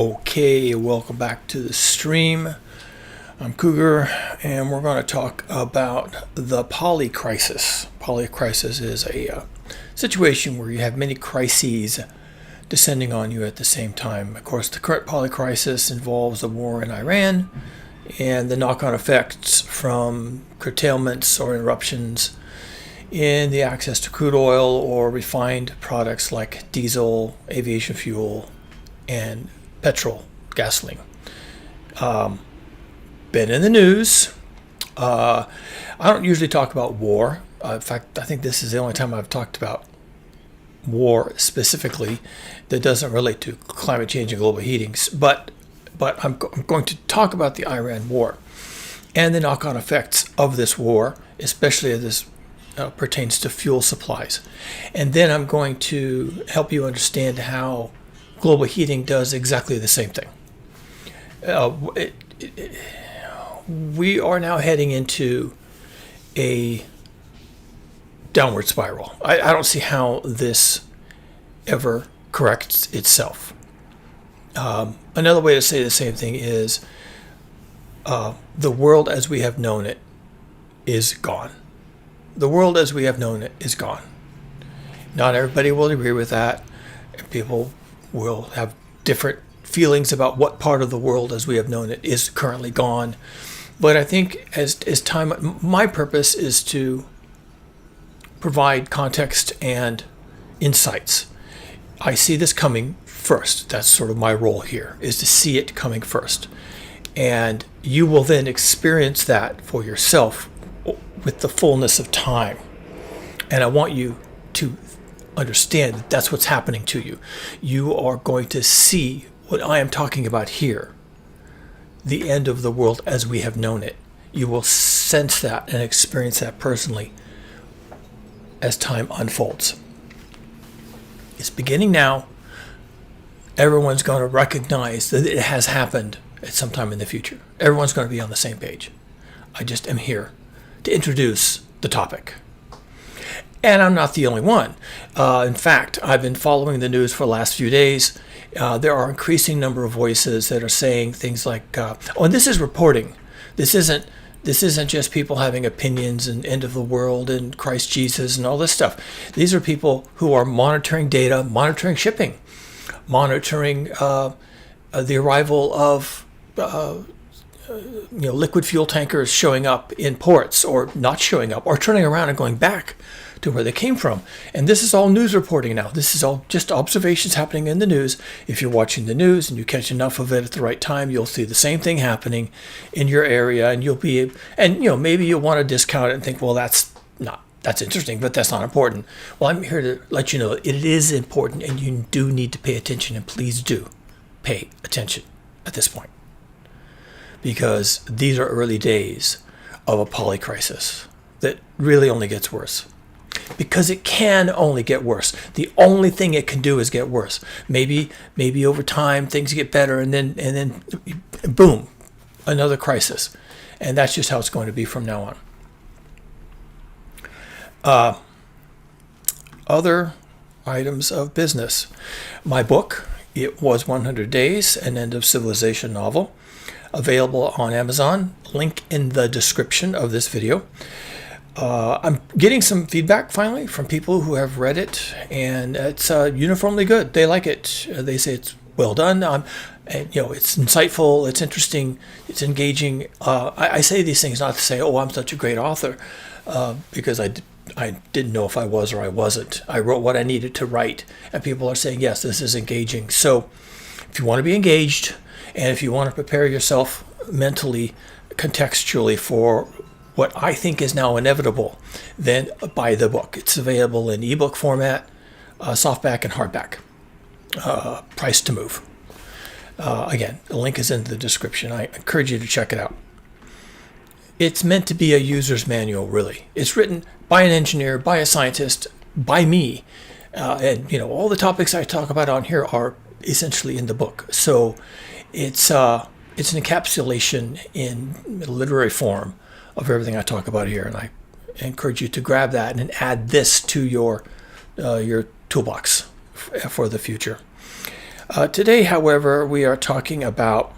Okay, welcome back to the stream. I'm Cougar, and we're going to talk about the polycrisis. Polycrisis is a situation where you have many crises descending on you at the same time. Of course, the current polycrisis involves the war in Iran and the knock-on effects from curtailments or interruptions in the access to crude oil or refined products like diesel, aviation fuel, and petrol, gasoline. Been in the news. I don't usually talk about war. In fact, I think this is the only time I've talked about war specifically that doesn't relate to climate change and global heating. But I'm going to talk about the Iran war and the knock-on effects of this war, especially as this pertains to fuel supplies. And then I'm going to help you understand how global heating does exactly the same thing. We are now heading into a downward spiral. I don't see how this ever corrects itself. Another way to say the same thing is the world as we have known it is gone. The world as we have known it is gone. Not everybody will agree with that. People will have different feelings about what part of the world as we have known it is currently gone. But I think as time, my purpose is to provide context and insights. I see this coming first. That's sort of my role here, is to see it coming first. And you will then experience that for yourself with the fullness of time. And I want you to understand that that's what's happening to you. You are going to see what I am talking about here, the end of the world as we have known it. You will sense that and experience that personally as time unfolds. It's beginning now. Everyone's going to recognize that it has happened at some time in the future. Everyone's going to be on the same page. I just am here to introduce the topic. And I'm not the only one. In fact, I've been following the news for the last few days. There are an increasing number of voices that are saying things like, and this is reporting. This isn't just people having opinions and end of the world and Christ Jesus and all this stuff. These are people who are monitoring data, monitoring shipping, monitoring the arrival of liquid fuel tankers showing up in ports or not showing up or turning around and going back to where they came from. And this is all news reporting now. This is all just observations happening in the news. If you're watching the news and you catch enough of it at the right time, you'll see the same thing happening in your area, and maybe you'll want to discount it and think, well, that's interesting, but that's not important. Well, I'm here to let you know it is important, and you do need to pay attention, and please do pay attention at this point, because these are early days of a polycrisis that really only gets worse. Because it can only get worse. The only thing it can do is get worse. Maybe over time things get better, and then boom, another crisis. And that's just how it's going to be from now on. Other items of business. My book, It Was 100 Days, an End of Civilization novel, available on Amazon. Link in the description of this video. I'm getting some feedback finally from people who have read it, and it's uniformly good. They like it. They say it's well done. It's insightful. It's interesting. It's engaging. I say these things not to say, "Oh, I'm such a great author," because I didn't know if I was or I wasn't. I wrote what I needed to write, and people are saying, "Yes, this is engaging." So, if you want to be engaged, and if you want to prepare yourself mentally, contextually for what I think is now inevitable, then buy the book. It's available in ebook format, softback and hardback. Price to move. Again, the link is in the description. I encourage you to check it out. It's meant to be a user's manual, really. It's written by an engineer, by a scientist, by me. And all the topics I talk about on here are essentially in the book. So it's an encapsulation in literary form of everything I talk about here, and I encourage you to grab that and add this to your toolbox for the future. Today, however, we are talking about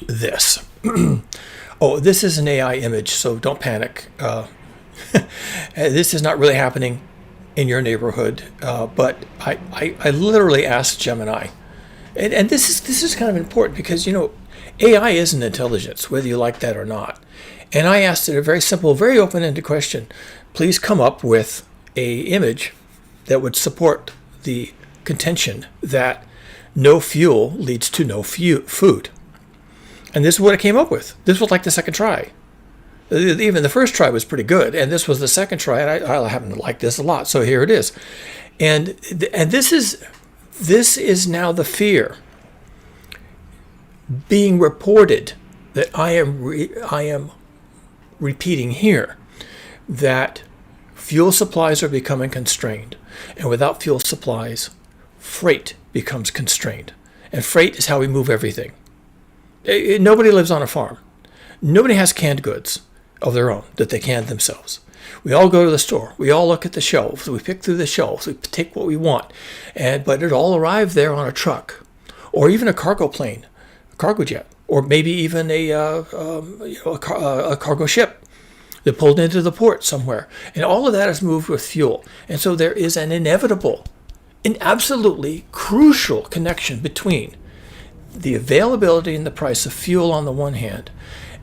this. Oh, this is an AI image, so don't panic. This is not really happening in your neighborhood, but I literally asked Gemini, and this is kind of important because AI isn't intelligence, whether you like that or not. And I asked it a very simple, very open-ended question: please come up with a image that would support the contention that no fuel leads to no food. And this is what it came up with. This was like the second try. Even the first try was pretty good, and this was the second try, and I happen to like this a lot. So here it is, and this is now the fear being reported that I am repeating here, that fuel supplies are becoming constrained, and without fuel supplies, freight becomes constrained, and freight is how we move everything. Nobody lives on a farm. Nobody has canned goods of their own that they can themselves. We all go to the store. We all look at the shelves. We pick through the shelves. We take what we want, but it all arrived there on a truck, or even a cargo plane, a cargo jet, or maybe even a cargo ship that pulled into the port somewhere. And all of that is moved with fuel. And so there is an inevitable, an absolutely crucial connection between the availability and the price of fuel on the one hand,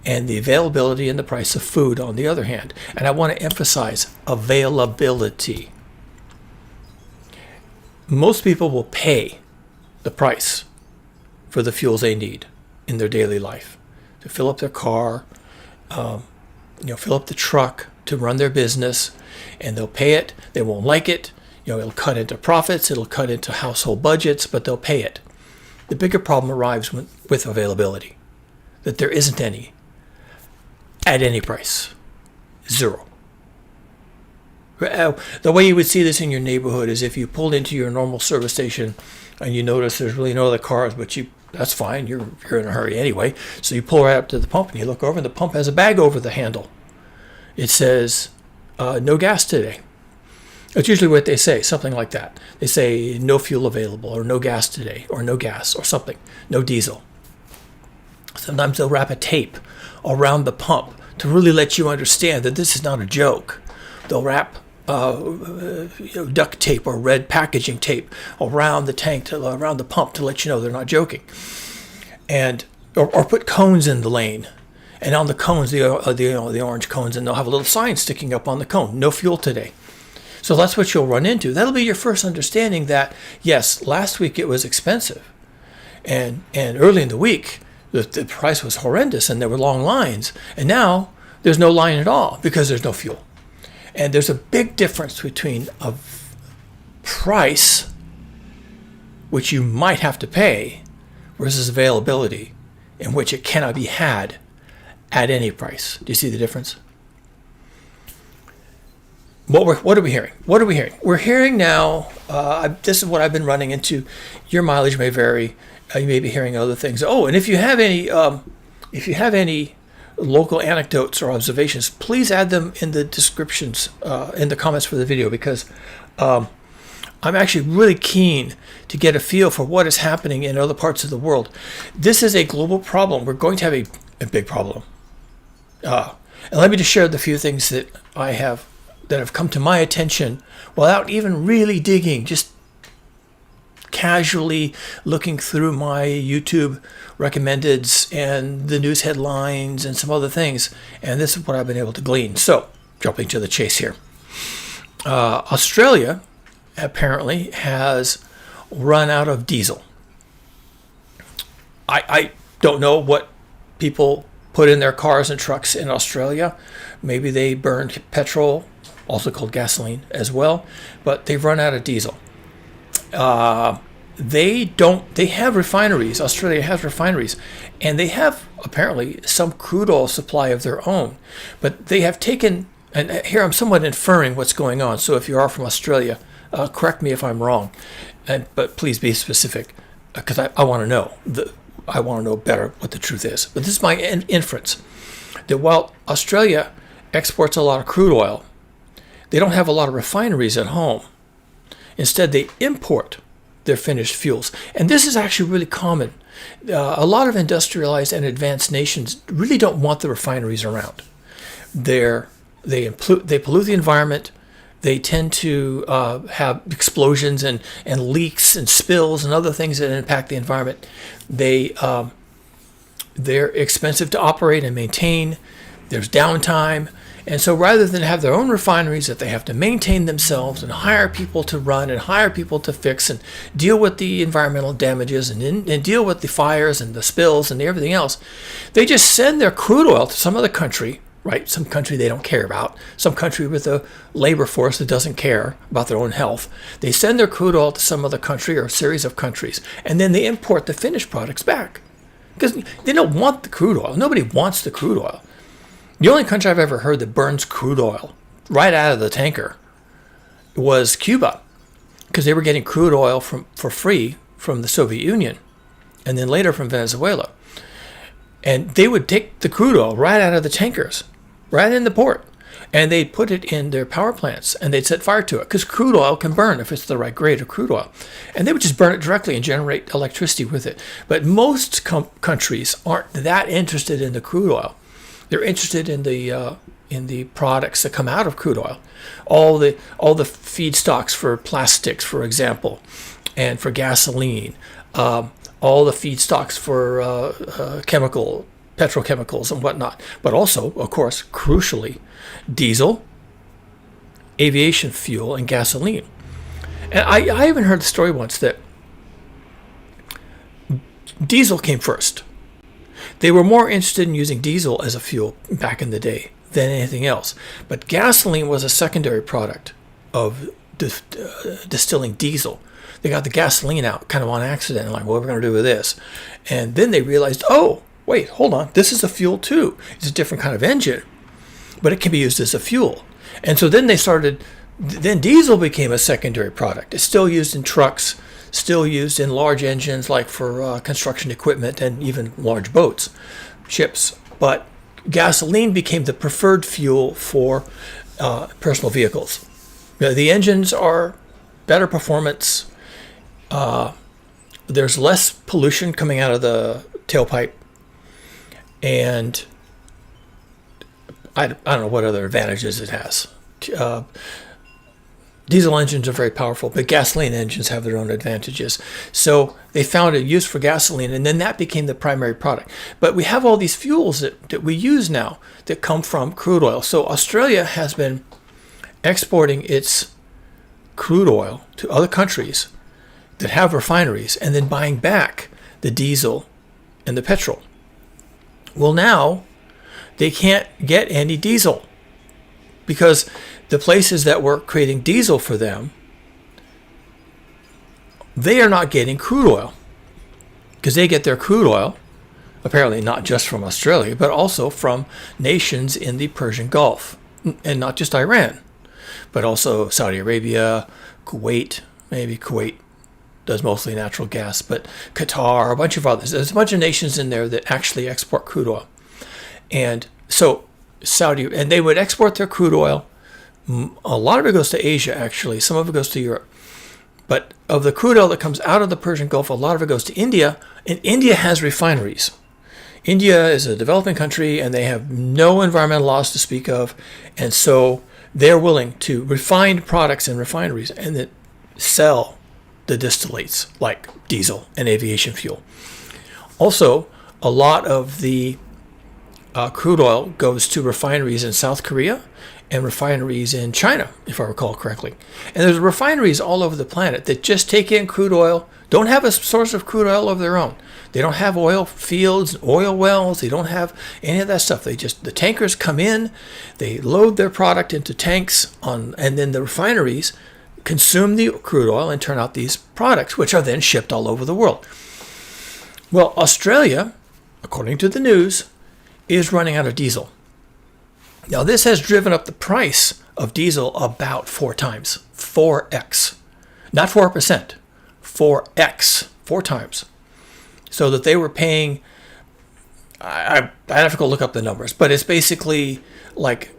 and the availability and the price of food on the other hand. And I want to emphasize availability. Most people will pay the price for the fuels they need in their daily life to fill up their car, fill up the truck, to run their business, and they'll pay it. They won't like it. It'll cut into profits. It'll cut into household budgets, but they'll pay it. The bigger problem arrives with availability, that there isn't any at any price. Zero. The way you would see this in your neighborhood is if you pulled into your normal service station and you notice there's really no other cars, but that's fine, you're in a hurry anyway. So you pull right up to the pump and you look over, and the pump has a bag over the handle. It says, no gas today. That's usually what they say, something like that. They say no fuel available, or no gas today, or no gas, or something, no diesel. Sometimes they'll wrap a tape around the pump to really let you understand that this is not a joke. They'll wrap duct tape or red packaging tape around the tank, around the pump, to let you know they're not joking. And or put cones in the lane, and on the cones, the orange cones, and they'll have a little sign sticking up on the cone: no fuel today. So that's what you'll run into. That'll be your first understanding that, yes, last week it was expensive. And early in the week, the price was horrendous and there were long lines. And now there's no line at all because there's no fuel. And there's a big difference between a price, which you might have to pay, versus availability, in which it cannot be had at any price. Do you see the difference? What are we hearing? We're hearing now, this is what I've been running into. Your mileage may vary. You may be hearing other things. Oh, and if you have any local anecdotes or observations, please add them in the descriptions, in the comments for the video, because I'm actually really keen to get a feel for what is happening in other parts of the world. This is a global problem. We're going to have a big problem. And let me just share the few things that have come to my attention without even really digging, just casually looking through my YouTube recommendeds and the news headlines and some other things. And this is what I've been able to glean. So, jumping to the chase here. Australia apparently has run out of diesel. I don't know what people put in their cars and trucks in Australia. Maybe they burned petrol, also called gasoline, as well, but they've run out of diesel. They have refineries. Australia has refineries, and they have apparently some crude oil supply of their own, but they have taken, and here I'm somewhat inferring what's going on, so if you are from Australia, correct me if I'm wrong, but please be specific, because I want to know. I want to know better what the truth is. But this is my inference, that while Australia exports a lot of crude oil, they don't have a lot of refineries at home. Instead, they import their finished fuels. And this is actually really common. A lot of industrialized and advanced nations really don't want the refineries around. They pollute the environment. They tend to have explosions and leaks and spills and other things that impact the environment. They're expensive to operate and maintain. There's downtime. And so rather than have their own refineries that they have to maintain themselves and hire people to run and hire people to fix and deal with the environmental damages and deal with the fires and the spills and everything else, they just send their crude oil to some other country, right? Some country they don't care about, some country with a labor force that doesn't care about their own health. They send their crude oil to some other country or a series of countries, and then they import the finished products back because they don't want the crude oil. Nobody wants the crude oil. The only country I've ever heard that burns crude oil right out of the tanker was Cuba, because they were getting crude oil for free from the Soviet Union and then later from Venezuela. And they would take the crude oil right out of the tankers, right in the port, and they'd put it in their power plants and they'd set fire to it because crude oil can burn if it's the right grade of crude oil. And they would just burn it directly and generate electricity with it. But most countries aren't that interested in the crude oil. They're interested in the products that come out of crude oil, all the feedstocks for plastics, for example, and for gasoline, all the feedstocks for petrochemicals and whatnot, but also, of course, crucially, diesel, aviation fuel, and gasoline. And I even heard the story once that diesel came first. They were more interested in using diesel as a fuel back in the day than anything else. But gasoline was a secondary product of distilling diesel. They got the gasoline out kind of on accident, like, what are we going to do with this? And then they realized, oh, wait, hold on, this is a fuel too. It's a different kind of engine, but it can be used as a fuel. And so then then diesel became a secondary product. It's still used in trucks, still used in large engines like for construction equipment and even large boats, ships. But gasoline became the preferred fuel for personal vehicles. The engines are better performance. There's less pollution coming out of the tailpipe. And I don't know what other advantages it has. Diesel engines are very powerful, but gasoline engines have their own advantages. So they found a use for gasoline, and then that became the primary product. But we have all these fuels that we use now that come from crude oil. So Australia has been exporting its crude oil to other countries that have refineries and then buying back the diesel and the petrol. Well, now they can't get any diesel because the places that were creating diesel for them, they are not getting crude oil because they get their crude oil apparently not just from Australia, but also from nations in the Persian Gulf, and not just Iran, but also Saudi Arabia, Kuwait. Maybe Kuwait does mostly natural gas, but Qatar, a bunch of others. There's a bunch of nations in there that actually export crude oil. And so and they would export their crude oil. A lot of it goes to Asia, actually. Some of it goes to Europe. But of the crude oil that comes out of the Persian Gulf, a lot of it goes to India, and India has refineries. India is a developing country, and they have no environmental laws to speak of, and so they're willing to refine products in refineries and then sell the distillates like diesel and aviation fuel. Also, a lot of the crude oil goes to refineries in South Korea and refineries in China, if I recall correctly. And there's refineries all over the planet that just take in crude oil, don't have a source of crude oil of their own. They don't have oil fields, oil wells. They don't have any of that stuff. The tankers come in, they load their product into tanks, and then the refineries consume the crude oil and turn out these products, which are then shipped all over the world. Well, Australia, according to the news, is running out of diesel. Now, this has driven up the price of diesel about 4 times. 4x. Not 4%. 4x. 4 times. So that they were paying, I have to go look up the numbers, but it's basically like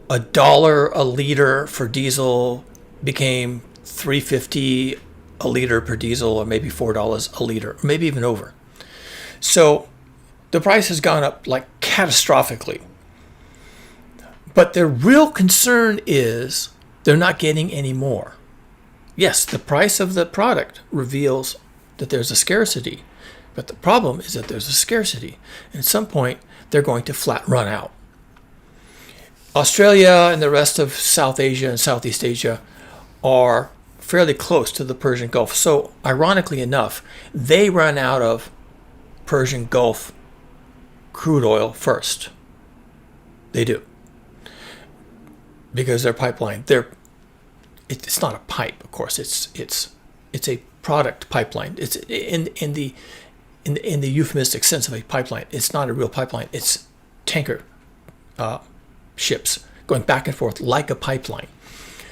$1 a liter for diesel became $3.50 a liter per diesel, or maybe $4 a liter, or maybe even over. So the price has gone up like catastrophically. But their real concern is they're not getting any more. Yes, the price of the product reveals that there's a scarcity, but the problem is that there's a scarcity. And at some point, they're going to flat run out. Australia and the rest of South Asia and Southeast Asia are fairly close to the Persian Gulf. So ironically enough, they run out of Persian Gulf crude oil first. They do. Because their pipeline, it's not a pipe, of course. It's a product pipeline. It's in the euphemistic sense of a pipeline. It's not a real pipeline. It's tanker ships going back and forth like a pipeline.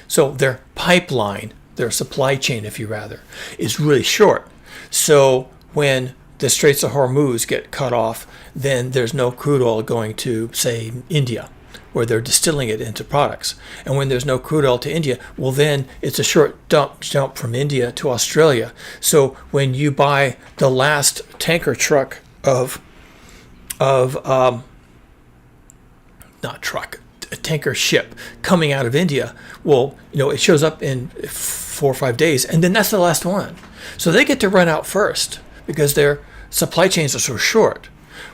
So their pipeline, their supply chain, if you rather, is really short. So when the Straits of Hormuz get cut off, then there's no crude oil going to, say, India, where they're distilling it into products. And when there's no crude oil to India, well, then it's a short jump from India to Australia. So when you buy the last tanker truck a tanker ship coming out of India, well, it shows up in 4 or 5 days, and then that's the last one. So they get to run out first because their supply chains are so short.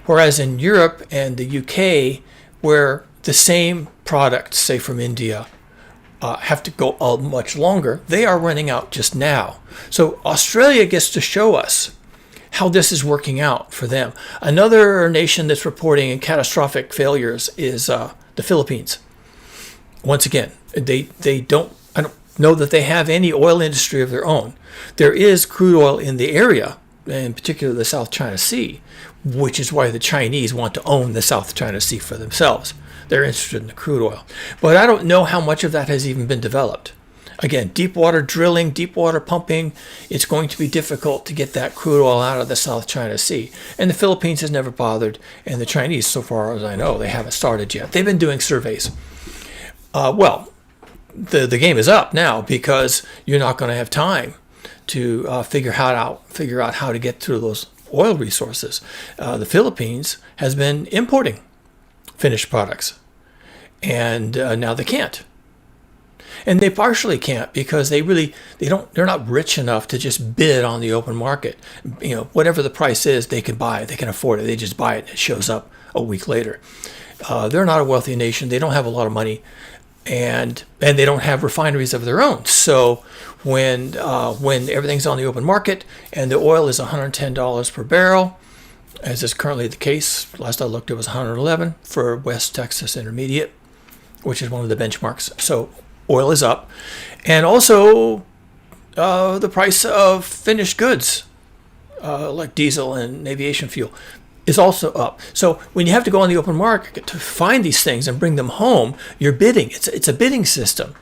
Whereas in Europe and the UK, where the same products, say from India, have to go much longer, they are running out just now. So Australia gets to show us how this is working out for them. Another nation that's reporting catastrophic failures is the Philippines. Once again, I don't know that they have any oil industry of their own. There is crude oil in the area, in particular the South China Sea, which is why the Chinese want to own the South China Sea for themselves. They're interested in the crude oil. But I don't know how much of that has even been developed. Again, deep water drilling, deep water pumping, it's going to be difficult to get that crude oil out of the South China Sea. And the Philippines has never bothered, and the Chinese, so far as I know, they haven't started yet. They've been doing surveys. The game is up now because you're not going to have time to figure out how to get through those oil resources. The Philippines has been importing finished products, and now they can't. And they partially can't because they're not rich enough to just bid on the open market. Whatever the price is, they can buy it, they can afford it. They just buy it and it shows up a week later. They're not a wealthy nation. They don't have a lot of money, and they don't have refineries of their own. So when everything's on the open market and the oil is $110 per barrel, as is currently the case, last I looked it was $111 for West Texas Intermediate, which is one of the benchmarks. So oil is up, and also the price of finished goods like diesel and aviation fuel is also up. So when you have to go on the open market to find these things and bring them home, you're bidding. It's a bidding system,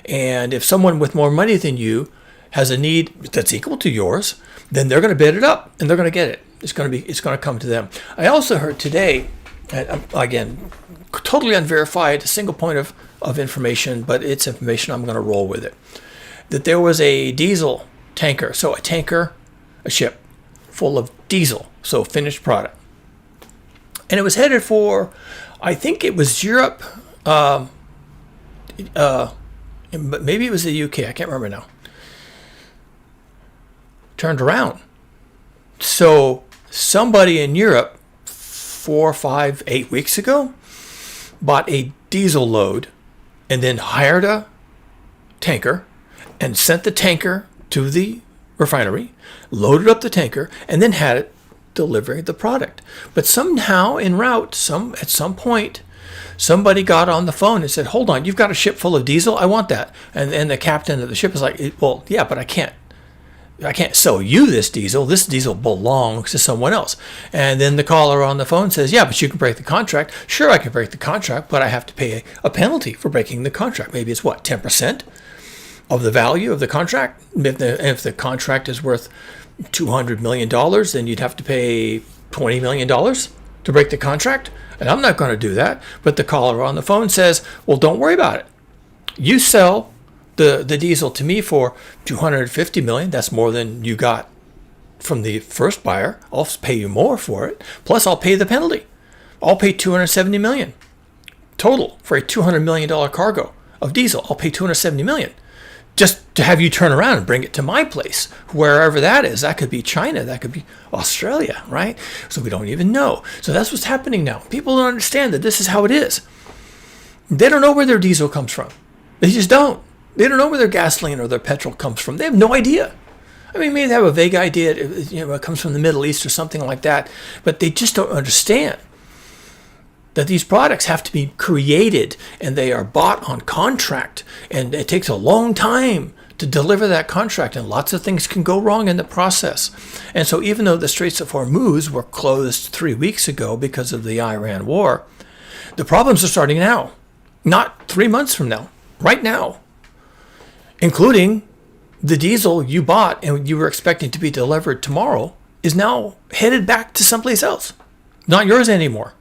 and if someone with more money than you has a need that's equal to yours, then they're going to bid it up and they're going to get it. It's going to come to them. I also heard today, again, totally unverified, a single point of information, but it's information, I'm going to roll with it, that there was a diesel tanker, so a ship full of diesel, so finished product. And it was headed for, I think it was Europe, maybe it was the UK, I can't remember now. Turned around. So somebody in Europe 4, 5, 8 weeks ago bought a diesel load and then hired a tanker and sent the tanker to the refinery, loaded up the tanker, and then had it delivering the product. But somehow en route, at some point, somebody got on the phone and said, "Hold on, you've got a ship full of diesel. I want that." And the captain of the ship is like, "Well, yeah, but I can't sell you this diesel. This diesel belongs to someone else." And then the caller on the phone says, "Yeah, but you can break the contract." "Sure, I can break the contract, but I have to pay a penalty for breaking the contract." Maybe it's 10% of the value of the contract. If the contract is worth $200 million, then you'd have to pay $20 million to break the contract. And I'm not going to do that. But the caller on the phone says, "Well, don't worry about it. You sell the diesel to me for $250 million. That's more than you got from the first buyer. I'll pay you more for it. Plus, I'll pay the penalty. I'll pay $270 million total for a $200 million cargo of diesel. I'll pay $270 million just to have you turn around and bring it to my place, wherever that is. That could be China. That could be Australia, right? So we don't even know. So that's what's happening now. People don't understand that this is how it is. They don't know where their diesel comes from. They just don't. They don't know where their gasoline or their petrol comes from. They have no idea. I mean, maybe they have a vague idea. It comes from the Middle East or something like that. But they just don't understand that these products have to be created and they are bought on contract. And it takes a long time to deliver that contract. And lots of things can go wrong in the process. And so even though the Straits of Hormuz were closed 3 weeks ago because of the Iran war, the problems are starting now. Not 3 months from now. Right now. Including the diesel you bought and you were expecting to be delivered tomorrow is now headed back to someplace else. Not yours anymore.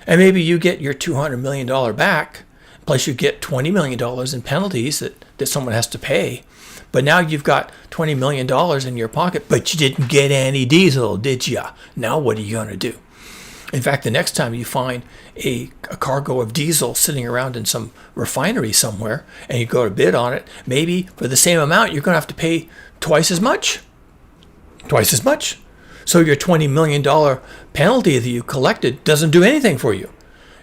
And maybe you get your $200 million back, plus you get $20 million in penalties that someone has to pay. But now you've got $20 million in your pocket, but you didn't get any diesel, did you? Now what are you going to do? In fact, the next time you find a cargo of diesel sitting around in some refinery somewhere and you go to bid on it, maybe for the same amount, you're going to have to pay twice as much. Twice as much. So your $20 million penalty that you collected doesn't do anything for you.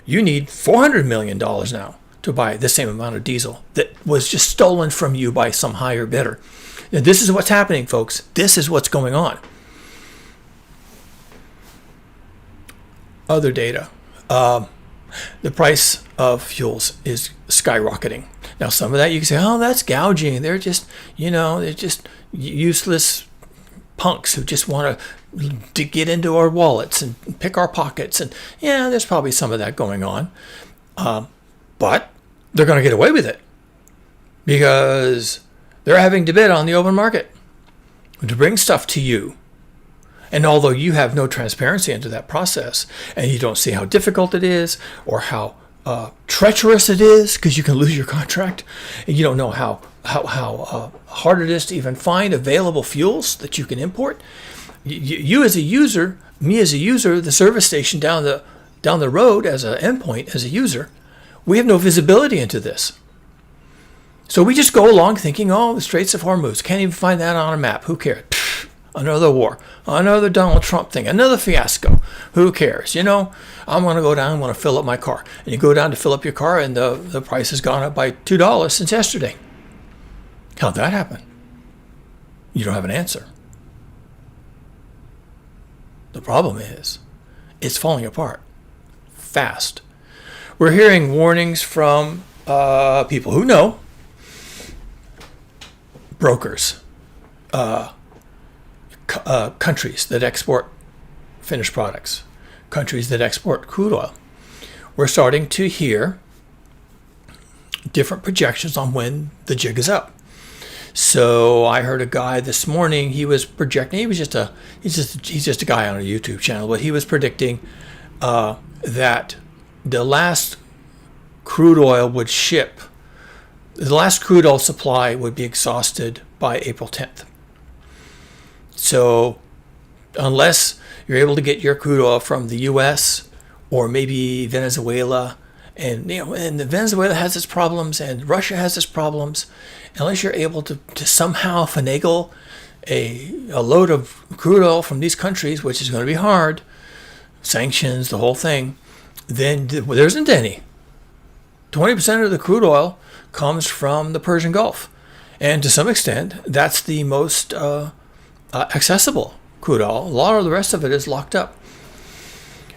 You need $400 million now to buy the same amount of diesel that was just stolen from you by some higher bidder. Now, this is what's happening, folks. This is what's going on. Other data. The price of fuels is skyrocketing. Now, some of that you can say, oh, that's gouging. They're just useless punks who just want to get into our wallets and pick our pockets. And yeah, there's probably some of that going on. But they're going to get away with it because they're having to bid on the open market to bring stuff to you. And although you have no transparency into that process and you don't see how difficult it is or how treacherous it is because you can lose your contract, and you don't know how hard it is to even find available fuels that you can import, you as a user, me as a user, the service station down the road as an endpoint, as a user, we have no visibility into this. So we just go along thinking, oh, the Straits of Hormuz, can't even find that on a map. Who cares? Another war, another Donald Trump thing, another fiasco. Who cares? I'm going to go down and want to fill up my car. And you go down to fill up your car and the price has gone up by $2 since yesterday. How'd that happen? You don't have an answer. The problem is, it's falling apart fast. We're hearing warnings from people who know, brokers, countries that export finished products, countries that export crude oil. We're starting to hear different projections on when the jig is up. So I heard a guy this morning, he was projecting, he's just a guy on a YouTube channel, but he was predicting that the last crude oil would ship, the last crude oil supply would be exhausted by April 10th. So unless you're able to get your crude oil from the U.S. or maybe Venezuela, and Venezuela has its problems and Russia has its problems, unless you're able to somehow finagle a load of crude oil from these countries, which is going to be hard, sanctions, the whole thing, then there isn't any. 20% of the crude oil comes from the Persian Gulf. And to some extent, that's the most accessible crude oil. A lot of the rest of it is locked up.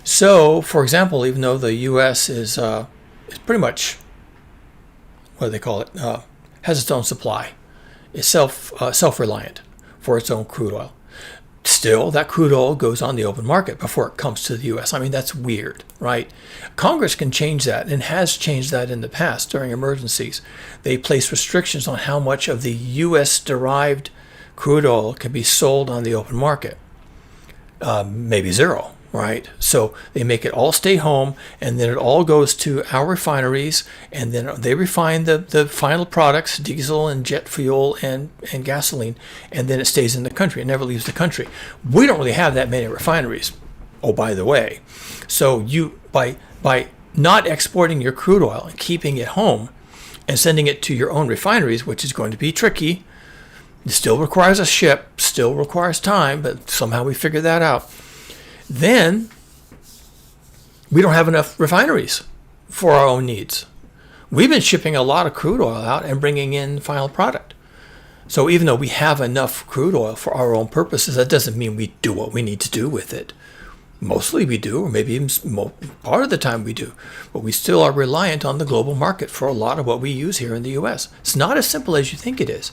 So, for example, even though the U.S. is pretty much, what do they call it, has its own supply, is self-reliant for its own crude oil. Still, that crude oil goes on the open market before it comes to the U.S. I mean, that's weird, right? Congress can change that and has changed that in the past during emergencies. They place restrictions on how much of the U.S.-derived crude oil can be sold on the open market. Maybe zero, right? So they make it all stay home, and then it all goes to our refineries, and then they refine the final products, diesel and jet fuel and gasoline, and then it stays in the country. It never leaves the country. We don't really have that many refineries. Oh, by the way. So you by not exporting your crude oil and keeping it home and sending it to your own refineries, which is going to be tricky. It still requires a ship, still requires time, but somehow we figure that out. Then we don't have enough refineries for our own needs. We've been shipping a lot of crude oil out and bringing in final product. So even though we have enough crude oil for our own purposes, that doesn't mean we do what we need to do with it. Mostly we do, or maybe even part of the time we do. But we still are reliant on the global market for a lot of what we use here in the U.S. It's not as simple as you think it is.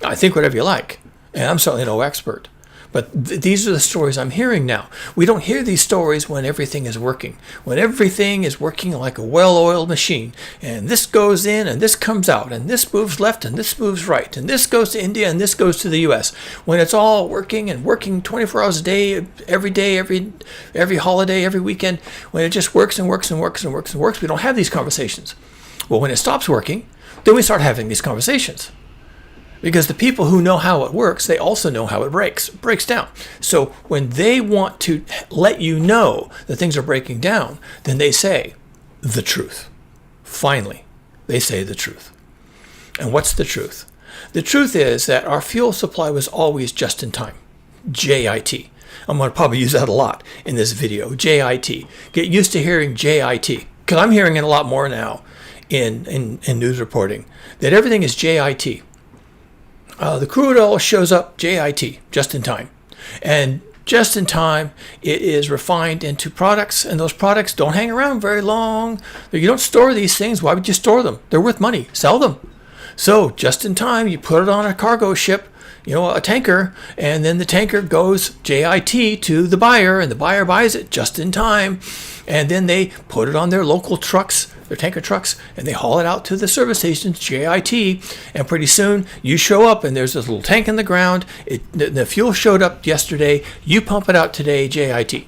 I think whatever you like, and I'm certainly no expert. But these are the stories I'm hearing now. We don't hear these stories when everything is working. When everything is working like a well-oiled machine, and this goes in and this comes out, and this moves left and this moves right, and this goes to India and this goes to the U.S. When it's all working and working 24 hours a day, every holiday, every weekend, when it just works and works and works and works and works, we don't have these conversations. Well, when it stops working, then we start having these conversations. Because the people who know how it works, they also know how it breaks down. So when they want to let you know that things are breaking down, then they say the truth. Finally, they say the truth. And what's the truth? The truth is that our fuel supply was always just in time. JIT. I'm going to probably use that a lot in this video. JIT. Get used to hearing JIT. Because I'm hearing it a lot more now in news reporting. That everything is JIT. The crude oil shows up JIT, just in time. And just in time, it is refined into products, and those products don't hang around very long. You don't store these things. Why would you store them? They're worth money. Sell them. So just in time, you put it on a cargo ship, a tanker, and then the tanker goes JIT to the buyer, and the buyer buys it just in time. And then they put it on their local trucks, their tanker trucks, and they haul it out to the service stations, JIT, and pretty soon you show up and there's this little tank in the ground. The fuel showed up yesterday, you pump it out today, JIT.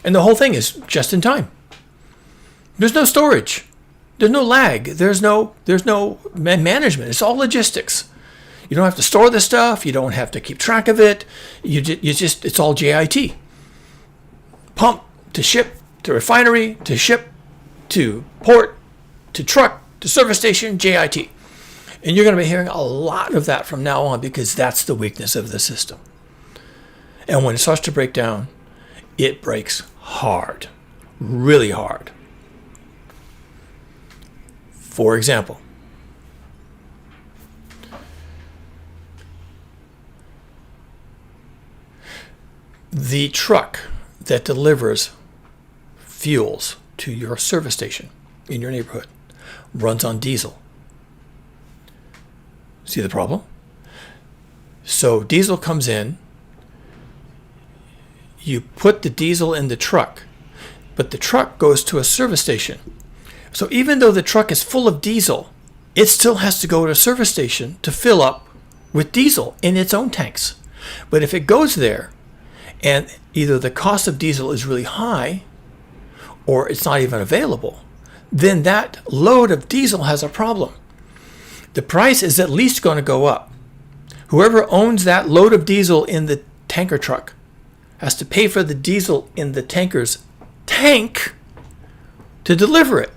And the whole thing is just in time. There's no storage. There's no lag. There's no management. It's all logistics. You don't have to store the stuff. You don't have to keep track of it. It's all JIT. Pump to ship to refinery to ship to port to truck to service station, JIT. And you're going to be hearing a lot of that from now on because that's the weakness of the system. And when it starts to break down, it breaks hard, really hard. For example, the truck that delivers fuels to your service station in your neighborhood runs on diesel. See the problem? So diesel comes in, you put the diesel in the truck, but the truck goes to a service station. So even though the truck is full of diesel, it still has to go to a service station to fill up with diesel in its own tanks. But if it goes there and either the cost of diesel is really high or it's not even available, then that load of diesel has a problem. The price is at least going to go up. Whoever owns that load of diesel in the tanker truck has to pay for the diesel in the tanker's tank to deliver it.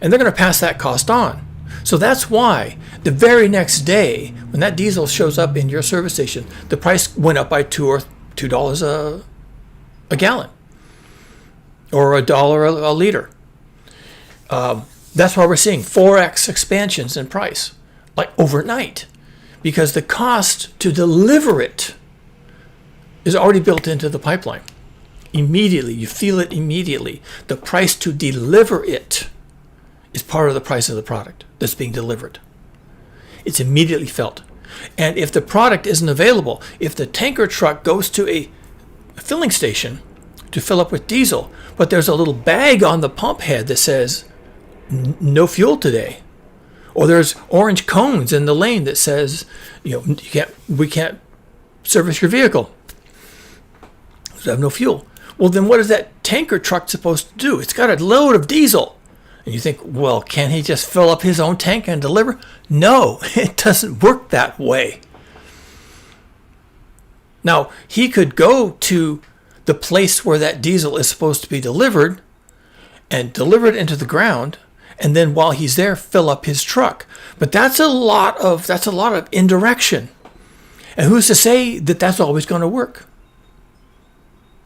And they're going to pass that cost on. So that's why the very next day, when that diesel shows up in your service station, the price went up by $2 a gallon. Or $1 a liter. That's why we're seeing 4x expansions in price, like overnight, because the cost to deliver it is already built into the pipeline. Immediately, you feel it immediately. The price to deliver it is part of the price of the product that's being delivered. It's immediately felt. And if the product isn't available, if the tanker truck goes to a filling station to fill up with diesel, but there's a little bag on the pump head that says no fuel today, or there's orange cones in the lane that says we can't service your vehicle, so I have no fuel. Well, then what is that tanker truck supposed to do? It's got a load of diesel. And you think, well, can he just fill up his own tank and deliver? No, it doesn't work that way. Now, he could go to the place where that diesel is supposed to be delivered and deliver it into the ground, and then while he's there, fill up his truck. But that's a lot of indirection. And who's to say that that's always going to work?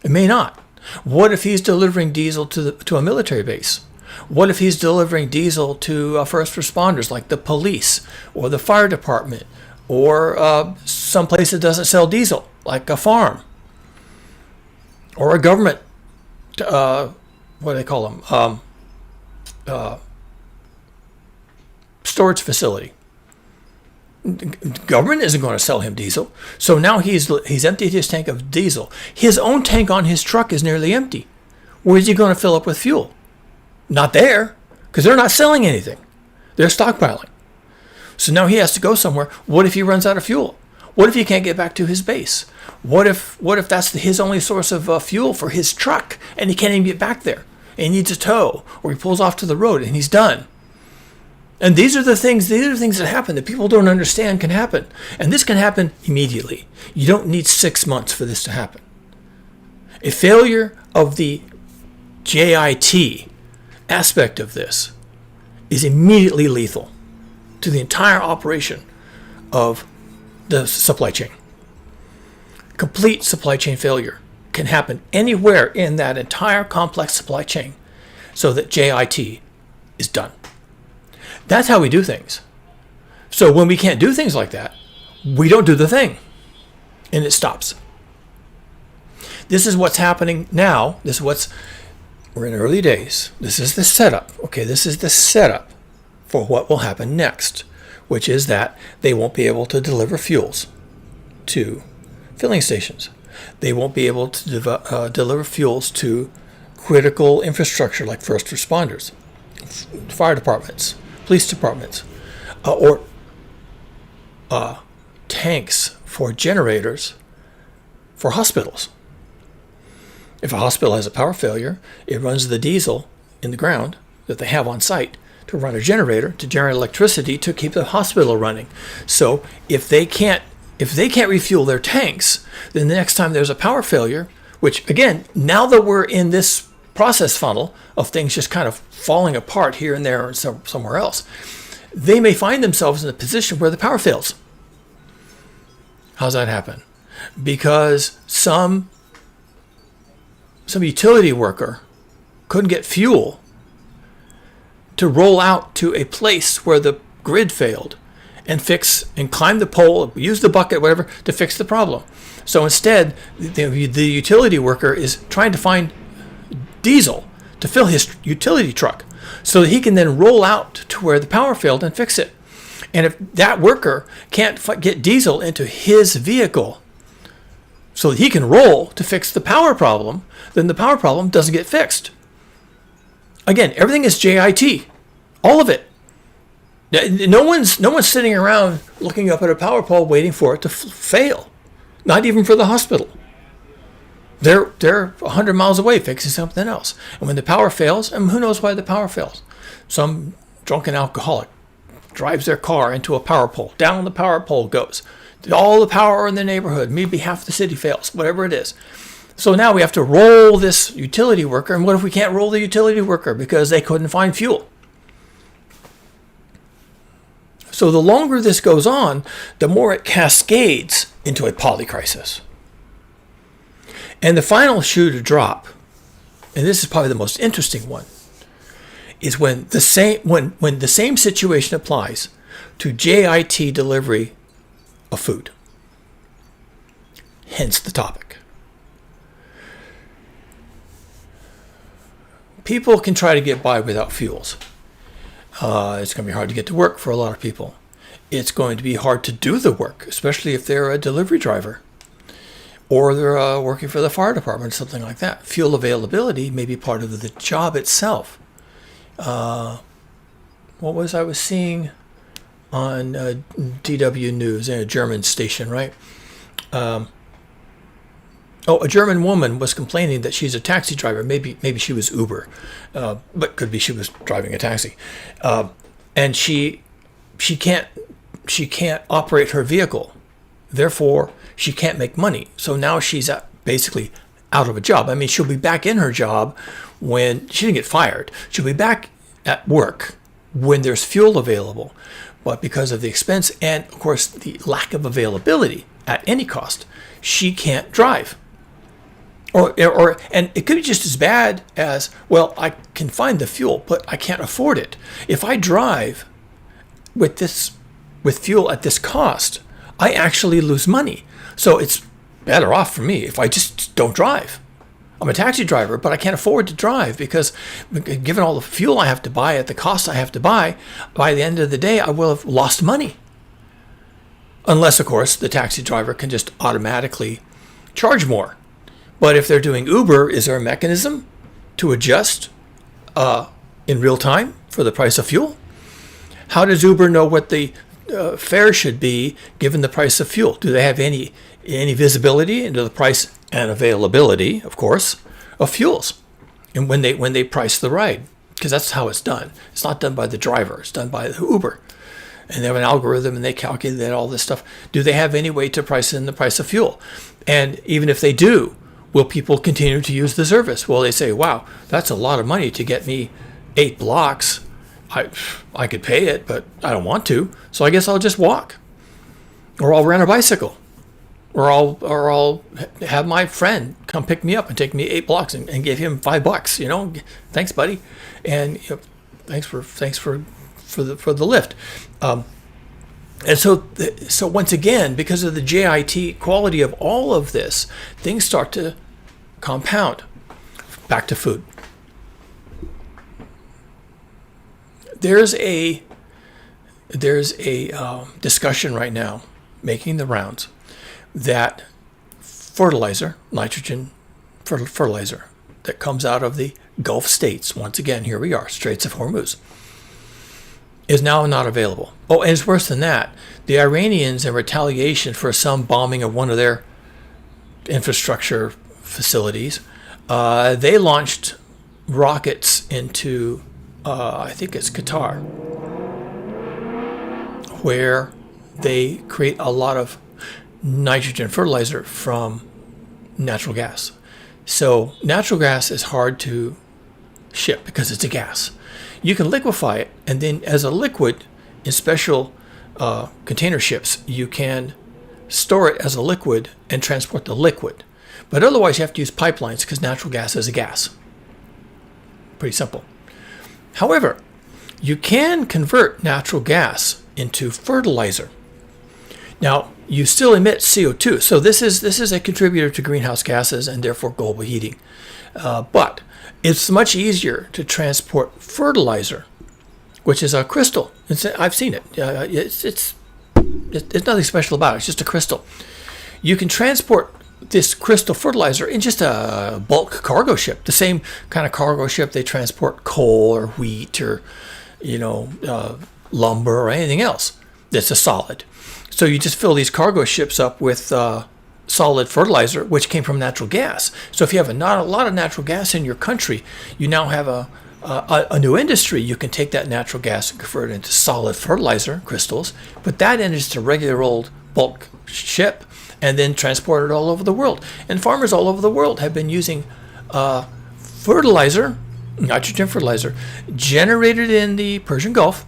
It may not. What if he's delivering diesel to a military base? What if he's delivering diesel to first responders like the police or the fire department or some place that doesn't sell diesel, like a farm or a government, what do they call them? Storage facility. Government isn't going to sell him diesel. So now he's emptied his tank of diesel. His own tank on his truck is nearly empty. Where is he going to fill up with fuel? Not there, because they're not selling anything. They're stockpiling. So now he has to go somewhere. What if he runs out of fuel? What if he can't get back to his base? What if that's his only source of fuel for his truck, and he can't even get back there? And he needs a tow, or he pulls off to the road and he's done. And these are the things that happen that people don't understand can happen. And this can happen immediately. You don't need 6 months for this to happen. A failure of the JIT aspect of this is immediately lethal to the entire operation of the supply chain. Complete supply chain failure can happen anywhere in that entire complex supply chain so that JIT is done. That's how we do things. So when we can't do things like that, we don't do the thing, and it stops. This is what's happening now. We're in early days. This is the setup. Okay, this is the setup for what will happen next, which is that they won't be able to deliver fuels to filling stations. They won't be able to deliver fuels to critical infrastructure like first responders, fire departments, police departments, or tanks for generators for hospitals. If a hospital has a power failure, it runs the diesel in the ground that they have on site to run a generator to generate electricity to keep the hospital running. So if they can't refuel their tanks, then the next time there's a power failure, which again, now that we're in this process funnel of things just kind of falling apart here and there or somewhere else, they may find themselves in a position where the power fails. How's that happen? Because some utility worker couldn't get fuel to roll out to a place where the grid failed and climb the pole, use the bucket, whatever, to fix the problem. So instead, the utility worker is trying to find diesel to fill his utility truck so that he can then roll out to where the power failed and fix it. And if that worker can't get diesel into his vehicle so that he can roll to fix the power problem, then the power problem doesn't get fixed. Again, everything is JIT, all of it. No one's sitting around looking up at a power pole waiting for it to fail. Not even for the hospital. They're 100 miles away fixing something else. And when the power fails, and who knows why the power fails? Some drunken alcoholic drives their car into a power pole. Down the power pole goes. All the power in the neighborhood, maybe half the city fails, whatever it is. So now we have to roll this utility worker. And what if we can't roll the utility worker because they couldn't find fuel? So the longer this goes on, the more it cascades into a polycrisis. And the final shoe to drop, and this is probably the most interesting one, is when the same situation applies to JIT delivery of food. Hence the topic. People can try to get by without fuels. It's going to be hard to get to work for a lot of people. It's going to be hard to do the work, especially if they're a delivery driver or they're working for the fire department, something like that. Fuel availability may be part of the job itself. I was seeing on DW News, in a German station, right? Oh, a German woman was complaining that she's a taxi driver. Maybe she was Uber, but could be she was driving a taxi, and she can't operate her vehicle. Therefore, she can't make money. So now she's basically out of a job. I mean, she'll be back in her job when she didn't get fired. She'll be back at work when there's fuel available. But because of the expense and, of course, the lack of availability at any cost, she can't drive. And it could be just as bad as, well, I can find the fuel, but I can't afford it. If I drive with fuel at this cost, I actually lose money. So it's better off for me if I just don't drive. I'm a taxi driver, but I can't afford to drive because given all the fuel I have to buy at the cost I have to buy, by the end of the day, I will have lost money. Unless, of course, the taxi driver can just automatically charge more. But if they're doing Uber, is there a mechanism to adjust in real time for the price of fuel? How does Uber know what the fare should be given the price of fuel? Do they have any visibility into the price and availability, of course, of fuels? And when they price the ride, because that's how it's done. It's not done by the driver. It's done by the Uber. And they have an algorithm and they calculate all this stuff. Do they have any way to price in the price of fuel? And even if they do, will people continue to use the service? Well, they say, wow, that's a lot of money to get me 8 blocks. I could pay it, but I don't want to. So I guess I'll just walk. Or I'll rent a bicycle. Or I'll have my friend come pick me up and take me 8 blocks and give him $5. Thanks, buddy. And thanks for the lift. And so once again, because of the JIT quality of all of this, things start to compound. Back to food. There's a discussion right now making the rounds that nitrogen fertilizer that comes out of the Gulf states, once again, here we are, Straits of Hormuz, is now not available. Oh, and it's worse than that. The Iranians, in retaliation for some bombing of one of their infrastructure facilities, they launched rockets into, I think it's Qatar, where they create a lot of nitrogen fertilizer from natural gas. So natural gas is hard to ship because it's a gas. You can liquefy it, and then as a liquid in special container ships, you can store it as a liquid and transport the liquid. But otherwise, you have to use pipelines because natural gas is a gas. Pretty simple. However, you can convert natural gas into fertilizer. Now, you still emit CO2, so this is a contributor to greenhouse gases and therefore global heating. But it's much easier to transport fertilizer, which is a crystal. I've seen it. It's nothing special about it. It's just a crystal. You can transport this crystal fertilizer in just a bulk cargo ship, the same kind of cargo ship they transport coal or wheat or lumber or anything else that's a solid. So you just fill these cargo ships up with solid fertilizer, which came from natural gas. So if you have not a lot of natural gas in your country, you now have a new industry. You can take that natural gas and convert it into solid fertilizer crystals, put that into a regular old bulk ship, and then transport it all over the world. And farmers all over the world have been using fertilizer, nitrogen fertilizer, generated in the Persian Gulf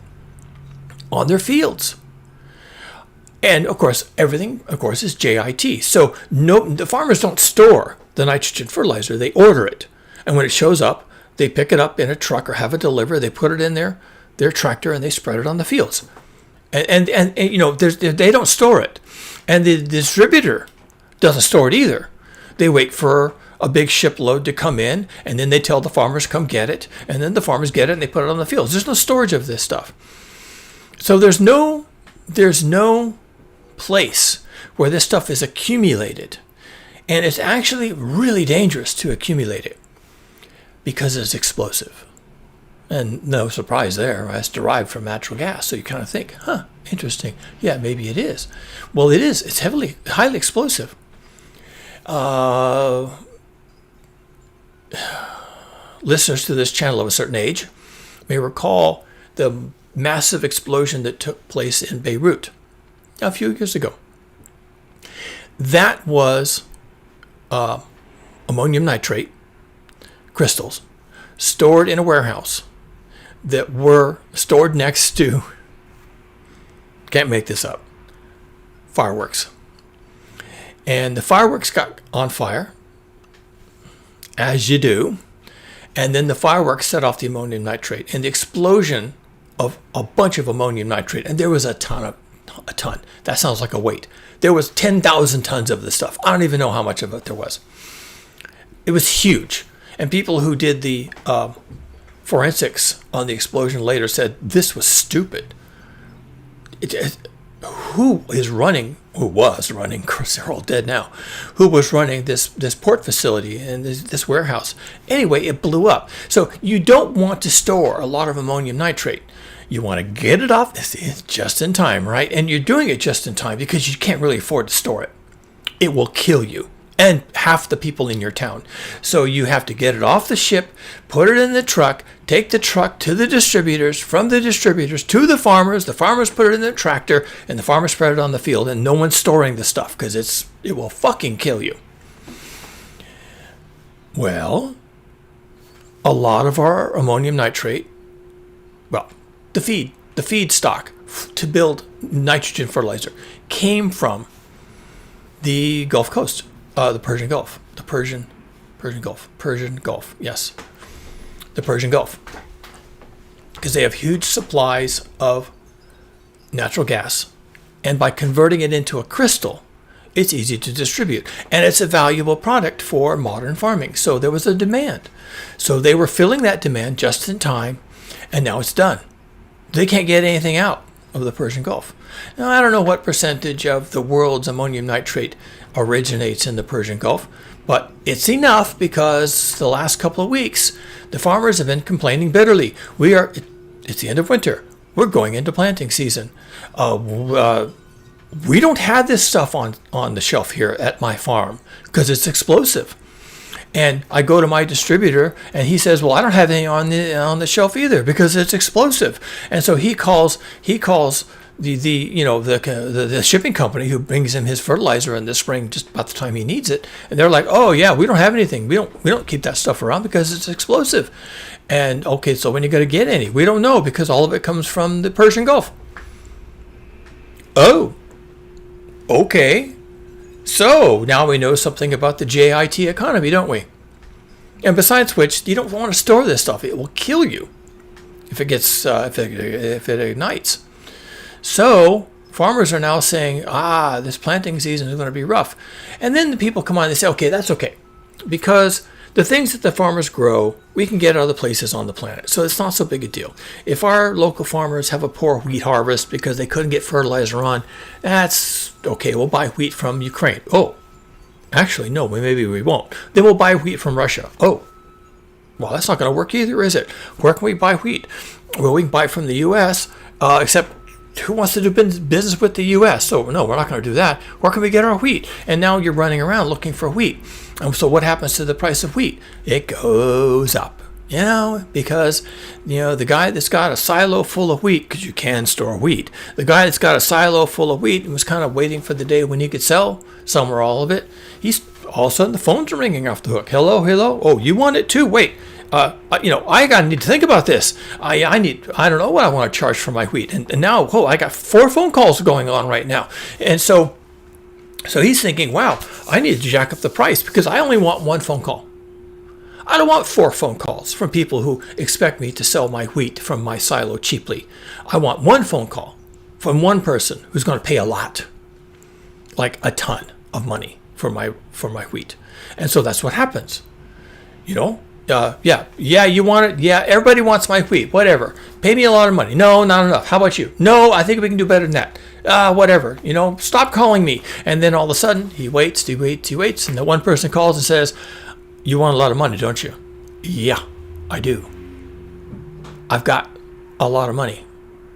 on their fields. And of course, everything, is JIT. So the farmers don't store the nitrogen fertilizer; they order it, and when it shows up, they pick it up in a truck or have it delivered. They put it in their tractor and they spread it on the fields. And they don't store it, and the distributor doesn't store it either. They wait for a big shipload to come in, and then they tell the farmers come get it, and then the farmers get it and they put it on the fields. There's no storage of this stuff. So there's no place where this stuff is accumulated, and it's actually really dangerous to accumulate it because it's explosive. And no surprise there, it's derived from natural gas. So you kind of think, interesting. Yeah, maybe it is. Well, it is. It's highly explosive. Listeners to this channel of a certain age may recall the massive explosion that took place in Beirut a few years ago. That was ammonium nitrate crystals stored in a warehouse that were stored next to, can't make this up, fireworks. And the fireworks got on fire, as you do, and then the fireworks set off the ammonium nitrate, and the explosion of a bunch of ammonium nitrate, and there was a ton. That sounds like a weight. There was 10,000 tons of this stuff. I don't even know how much of it there was. It was huge. And people who did the forensics on the explosion later said this was stupid. Who was running, of course they're all dead now, who was running this port facility and this warehouse? Anyway, it blew up. So you don't want to store a lot of ammonium nitrate. You want to get it off just in time, right? And you're doing it just in time because you can't really afford to store it. It will kill you and half the people in your town. So you have to get it off the ship, put it in the truck, take the truck to the distributors, from the distributors to the farmers put it in the tractor, and the farmers spread it on the field, and no one's storing the stuff because it will fucking kill you. Well, a lot of our ammonium nitrate, the feed stock to build nitrogen fertilizer came from the Gulf Coast, the Persian Gulf, yes, the Persian Gulf, because they have huge supplies of natural gas, and by converting it into a crystal, it's easy to distribute, and it's a valuable product for modern farming. So there was a demand, so they were filling that demand just in time, and now it's done. They can't get anything out of the Persian Gulf. Now, I don't know what percentage of the world's ammonium nitrate originates in the Persian Gulf, but it's enough because the last couple of weeks, the farmers have been complaining bitterly. It's the end of winter. We're going into planting season. We don't have this stuff on the shelf here at my farm because it's explosive. And I go to my distributor, and he says, "Well, I don't have any on the shelf either because it's explosive." And so he calls the shipping company who brings him his fertilizer in the spring just about the time he needs it, and they're like, "Oh yeah, we don't have anything. We don't keep that stuff around because it's explosive." And okay, so when are you going to get any? We don't know because all of it comes from the Persian Gulf. Oh, okay. So now we know something about the JIT economy, don't we? And besides which, you don't want to store this stuff. It will kill you if it gets if it ignites. So farmers are now saying, this planting season is going to be rough. And then the people come on and they say, okay, that's okay, because the things that the farmers grow, we can get other places on the planet. So it's not so big a deal. If our local farmers have a poor wheat harvest because they couldn't get fertilizer on, that's okay. We'll buy wheat from Ukraine. Oh, actually, no, maybe we won't. Then we'll buy wheat from Russia. Oh, well, that's not going to work either, is it? Where can we buy wheat? Well, we can buy from the U.S., except who wants to do business with the U.S.? So, no, we're not going to do that. Where can we get our wheat? And now you're running around looking for wheat. And so what happens to the price of wheat? It goes up, because, the guy that's got a silo full of wheat, because you can store wheat, the guy that's got a silo full of wheat and was kind of waiting for the day when he could sell some or all of it, he's all of a sudden the phones are ringing off the hook. Hello? Oh, you want it too? Wait. I need to think about this. I don't know what I want to charge for my wheat. And now, I got 4 phone calls going on right now. And so he's thinking, wow, I need to jack up the price because I only want 1 phone call. I don't want 4 phone calls from people who expect me to sell my wheat from my silo cheaply. I want 1 phone call from one person who's going to pay a lot, like a ton of money for my wheat. And so that's what happens, Yeah, you want it? Yeah, everybody wants my wheat. Whatever. Pay me a lot of money. No, not enough. How about you? No, I think we can do better than that. Whatever. Stop calling me. And then all of a sudden, he waits. And the one person calls and says, "You want a lot of money, don't you?" "Yeah, I do. I've got a lot of money."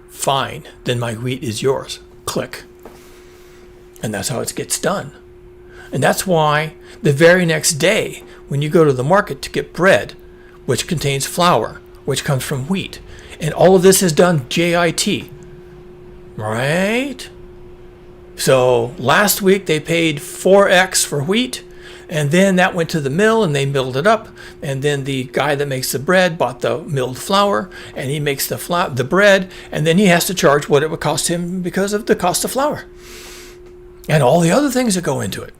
"Fine. Then my wheat is yours." Click. And that's how it gets done. And that's why the very next day, when you go to the market to get bread, which contains flour, which comes from wheat, and all of this is done JIT, right? So last week they paid 4x for wheat, and then that went to the mill and they milled it up, and then the guy that makes the bread bought the milled flour, and he makes the bread, and then he has to charge what it would cost him because of the cost of flour and all the other things that go into it,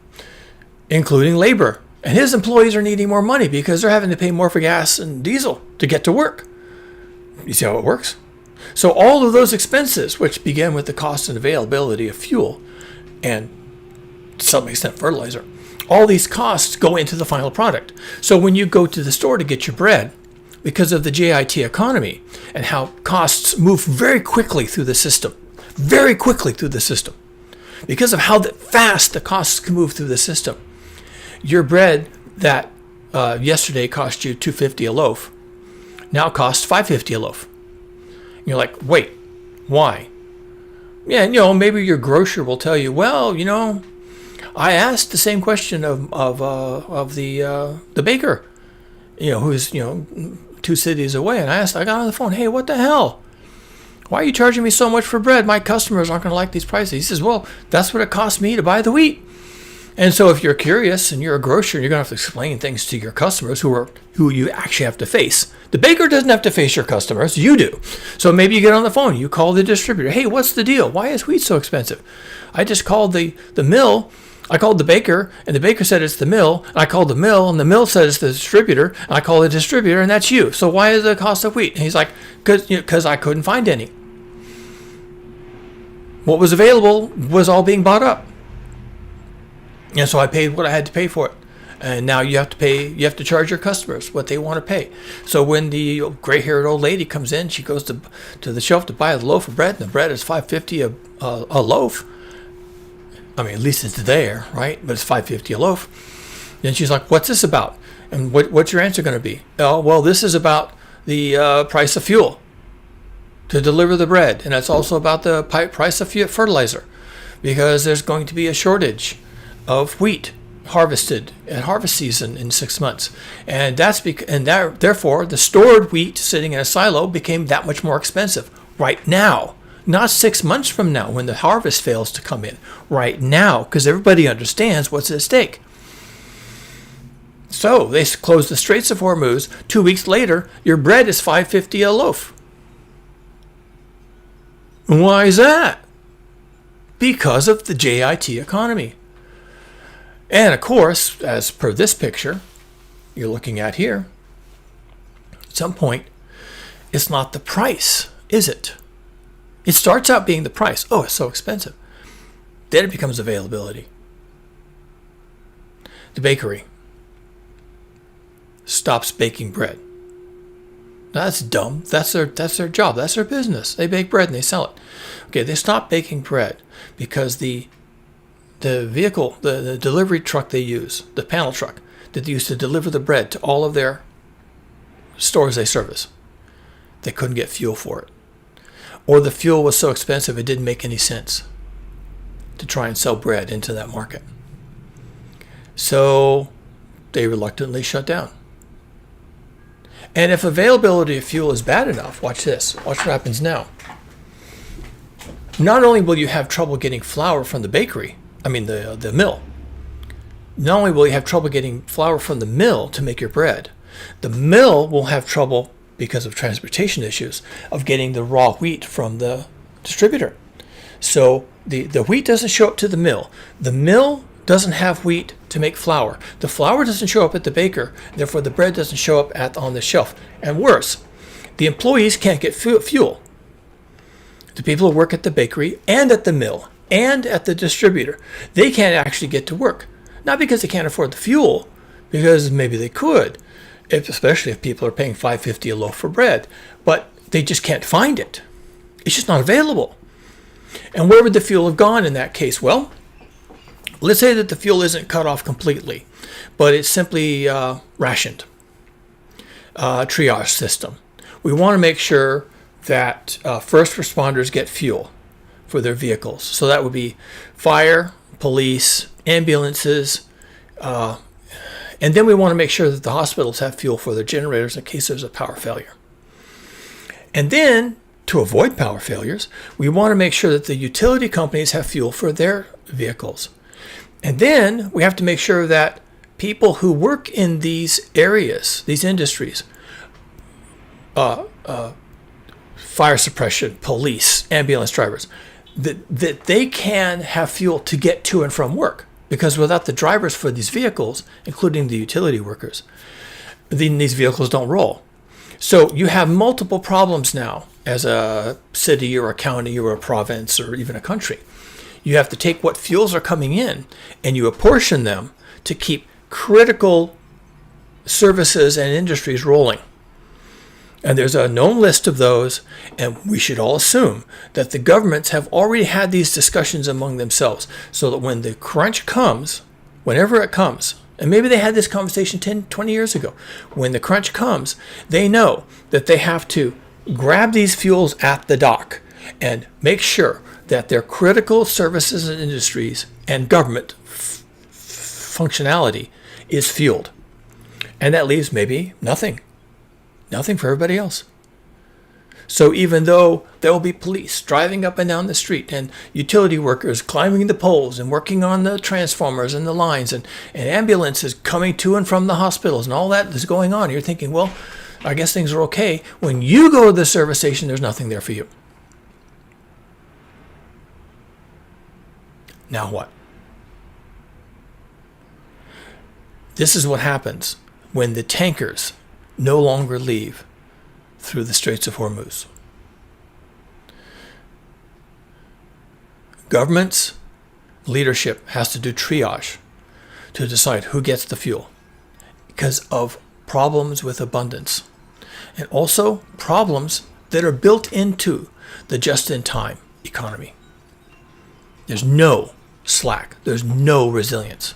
including labor. And his employees are needing more money because they're having to pay more for gas and diesel to get to work. You see how it works? So all of those expenses, which begin with the cost and availability of fuel and to some extent fertilizer, all these costs go into the final product. So when you go to the store to get your bread, because of the JIT economy and how costs move very quickly through the system, because of how fast the costs can move through the system, your bread that yesterday cost you $2.50 a loaf now costs $5.50 a loaf. And you're like, wait, why? Yeah, maybe your grocer will tell you, well, I asked the same question of the baker, who's 2 cities away, and I got on the phone, hey, what the hell? Why are you charging me so much for bread? My customers aren't going to like these prices. He says, well, that's what it costs me to buy the wheat. And so if you're curious and you're a grocer, you're going to have to explain things to your customers who you actually have to face. The baker doesn't have to face your customers. You do. So maybe you get on the phone. You call the distributor. Hey, what's the deal? Why is wheat so expensive? I just called the mill. I called the baker, and the baker said it's the mill. And I called the mill, and the mill said it's the distributor. And I called the distributor, and that's you. So why is the cost of wheat? And he's like, because I couldn't find any. What was available was all being bought up. And so I paid what I had to pay for it. And now you have to charge your customers what they want to pay. So when the gray-haired old lady comes in, she goes to the shelf to buy a loaf of bread, and the bread is $5.50 a loaf. I mean, at least it's there, right? But it's $5.50 a loaf. Then she's like, what's this about? And what's your answer going to be? Oh, well, this is about the price of fuel to deliver the bread. And it's also about the price of fertilizer, because there's going to be a shortage of wheat harvested at harvest season in 6 months, and therefore the stored wheat sitting in a silo became that much more expensive right now, not 6 months from now when the harvest fails to come in. Right now, because everybody understands what's at stake. So they close the Straits of Hormuz. 2 weeks later, your bread is $5.50 a loaf. Why is that? Because of the JIT economy. And of course, as per this picture you're looking at here, at some point, it's not the price, is it? It starts out being the price. Oh, it's so expensive. Then it becomes availability. The bakery stops baking bread. Now, that's dumb. That's their job. That's their business. They bake bread and they sell it. Okay, they stop baking bread because the vehicle, the delivery truck they use, the panel truck that they use to deliver the bread to all of their stores they service, they couldn't get fuel for it. Or the fuel was so expensive it didn't make any sense to try and sell bread into that market. So they reluctantly shut down. And if availability of fuel is bad enough, watch this. Watch what happens now. Not only will you have trouble getting flour from the bakery, the mill. Not only will you have trouble getting flour from the mill to make your bread, the mill will have trouble, because of transportation issues, of getting the raw wheat from the distributor. So the wheat doesn't show up to the mill. The mill doesn't have wheat to make flour. The flour doesn't show up at the baker. Therefore, the bread doesn't show up on the shelf. And worse, the employees can't get fuel. The people who work at the bakery and at the mill and at the distributor, they can't actually get to work. Not because they can't afford the fuel, because maybe they could, especially if people are paying $5.50 a loaf for bread, but they just can't find it. It's just not available. And where would the fuel have gone in that case? Well, let's say that the fuel isn't cut off completely, but it's simply rationed. Triage system. We want to make sure that first responders get fuel for their vehicles. So that would be fire, police, ambulances, And then we want to make sure that the hospitals have fuel for their generators in case there's a power failure. And then, to avoid power failures, we want to make sure that the utility companies have fuel for their vehicles. And then we have to make sure that people who work in these areas, these industries, fire suppression, police, ambulance drivers, that they can have fuel to get to and from work. Because without the drivers for these vehicles, including the utility workers, then these vehicles don't roll. So you have multiple problems now as a city or a county or a province or even a country. You have to take what fuels are coming in and you apportion them to keep critical services and industries rolling. And there's a known list of those, and we should all assume that the governments have already had these discussions among themselves so that when the crunch comes, whenever it comes, and maybe they had this conversation 10, 20 years ago, when the crunch comes, they know that they have to grab these fuels at the dock and make sure that their critical services and industries and government functionality is fueled. And that leaves maybe nothing for everybody else. So even though there will be police driving up and down the street and utility workers climbing the poles and working on the transformers and the lines and ambulances coming to and from the hospitals and all that is going on, you're thinking, well, I guess things are okay. When you go to the service station, there's nothing there for you. Now what? This is what happens when the tankers no longer leave through the Straits of Hormuz. Government's leadership has to do triage to decide who gets the fuel because of problems with abundance and also problems that are built into the just-in-time economy. There's no slack. There's no resilience.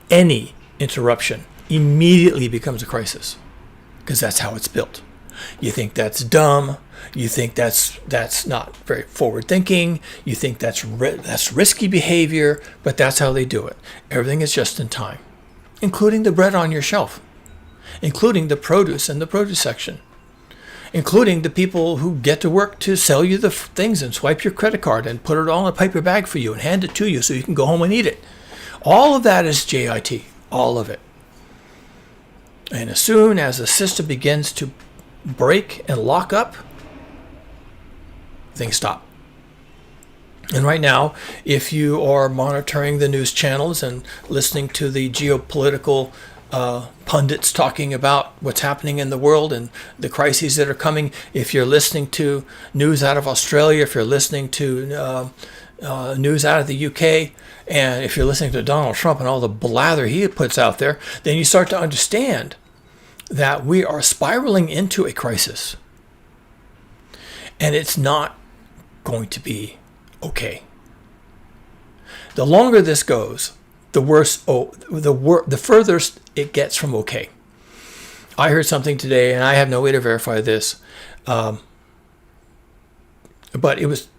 Any interruption immediately becomes a crisis because that's how it's built. You think that's dumb. You think that's not very forward thinking. You think that's risky behavior, but that's how they do it. Everything is just in time, including the bread on your shelf, including the produce in the produce section, including the people who get to work to sell you the things and swipe your credit card and put it all in a paper bag for you and hand it to you so you can go home and eat it. All of that is JIT, all of it. And as soon as the system begins to break and lock up, things stop. And right now, if you are monitoring the news channels and listening to the geopolitical pundits talking about what's happening in the world and the crises that are coming, if you're listening to news out of Australia, if you're listening to news out of the UK, and if you're listening to Donald Trump and all the blather he puts out there, then you start to understand that we are spiraling into a crisis. And it's not going to be okay. The longer this goes, the worse, the furthest it gets from okay. I heard something today, and I have no way to verify this, but it was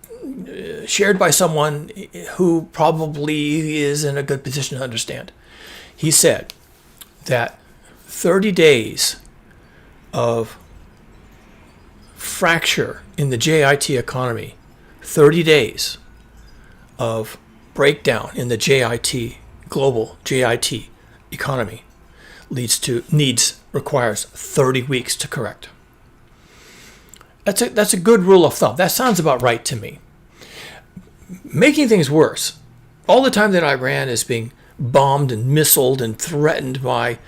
shared by someone who probably is in a good position to understand. He said that 30 days of fracture in the JIT economy, 30 days of breakdown in the JIT, global JIT economy requires 30 weeks to correct. That's a good rule of thumb. That sounds about right to me. Making things worse, all the time that Iran is being bombed and missiled and threatened by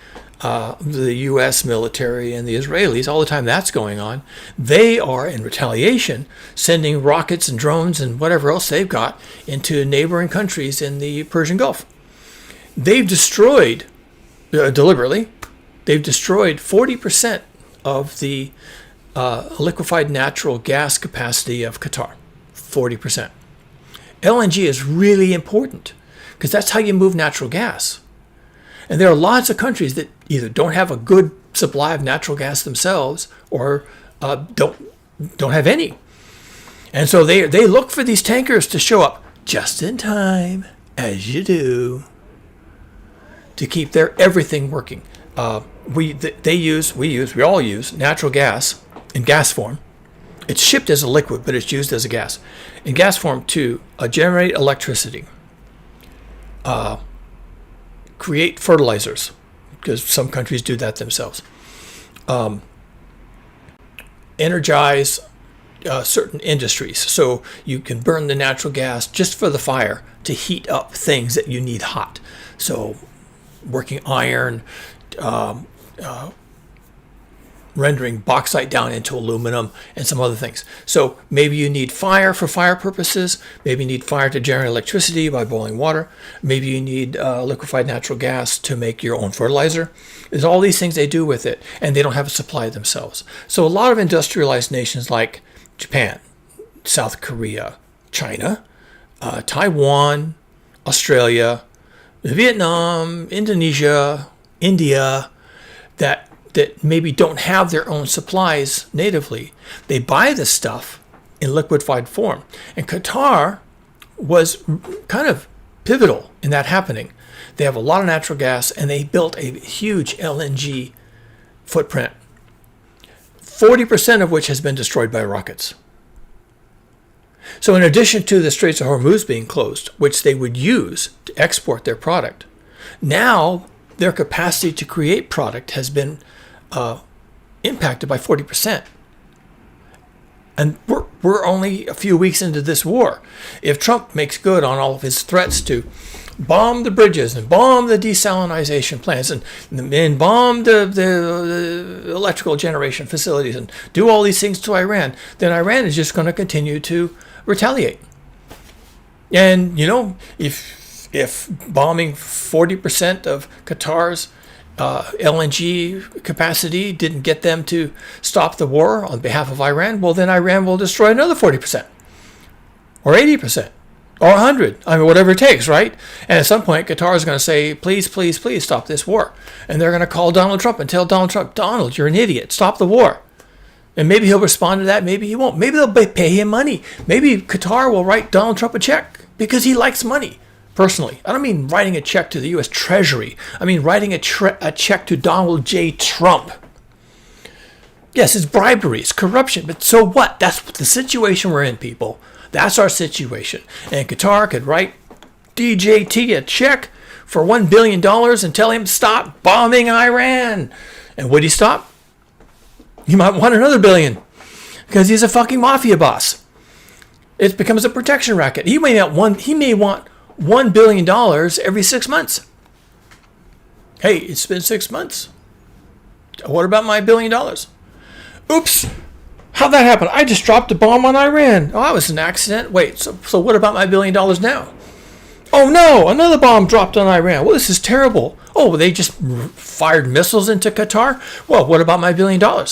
the U.S. military and the Israelis, all the time that's going on, they are, in retaliation, sending rockets and drones and whatever else they've got into neighboring countries in the Persian Gulf. They've destroyed, deliberately, they've destroyed 40% of the liquefied natural gas capacity of Qatar. 40%. LNG is really important because that's how you move natural gas. And there are lots of countries that either don't have a good supply of natural gas themselves or don't have any. And so they look for these tankers to show up just in time, as you do, to keep their everything working. We all use natural gas in gas form. It's shipped as a liquid, but it's used as a gas in gas form to generate electricity, create fertilizers, because some countries do that themselves, energize certain industries. So you can burn the natural gas just for the fire to heat up things that you need hot. So working iron, rendering bauxite down into aluminum, and some other things. So maybe you need fire for fire purposes. Maybe you need fire to generate electricity by boiling water. Maybe you need liquefied natural gas to make your own fertilizer. There's all these things they do with it, and they don't have a supply themselves. So a lot of industrialized nations like Japan, South Korea, China, Taiwan, Australia, Vietnam, Indonesia, India, that maybe don't have their own supplies natively. They buy this stuff in liquefied form. And Qatar was kind of pivotal in that happening. They have a lot of natural gas, and they built a huge LNG footprint, 40% of which has been destroyed by rockets. So in addition to the Straits of Hormuz being closed, which they would use to export their product, now their capacity to create product has been impacted by 40%. And we're only a few weeks into this war. If Trump makes good on all of his threats to bomb the bridges and bomb the desalination plants and bomb the electrical generation facilities and do all these things to Iran, then Iran is just going to continue to retaliate. And, if bombing 40% of Qatar's LNG capacity didn't get them to stop the war on behalf of Iran, well, then Iran will destroy another 40% or 80% or 100. I mean, whatever it takes, right? And at some point, Qatar is going to say, please, please, please stop this war. And they're going to call Donald Trump and tell Donald Trump, Donald, you're an idiot. Stop the war. And maybe he'll respond to that. Maybe he won't. Maybe they'll pay him money. Maybe Qatar will write Donald Trump a check because he likes money. Personally, I don't mean writing a check to the U.S. Treasury. I mean writing a check to Donald J. Trump. Yes, it's bribery, it's corruption, but so what? That's the situation we're in, people. That's our situation. And Qatar could write DJT a check for $1 billion and tell him stop bombing Iran. And would he stop? He might want another billion because he's a fucking mafia boss. It becomes a protection racket. He may want $1 billion every 6 months. Hey, it's been 6 months. What about my $1 billion? Oops. How'd that happen? I just dropped a bomb on Iran. Oh, that was an accident. Wait, so what about my $1 billion now? Oh no, another bomb dropped on Iran. Well, this is terrible. Oh, they just fired missiles into Qatar? Well, what about my $1 billion?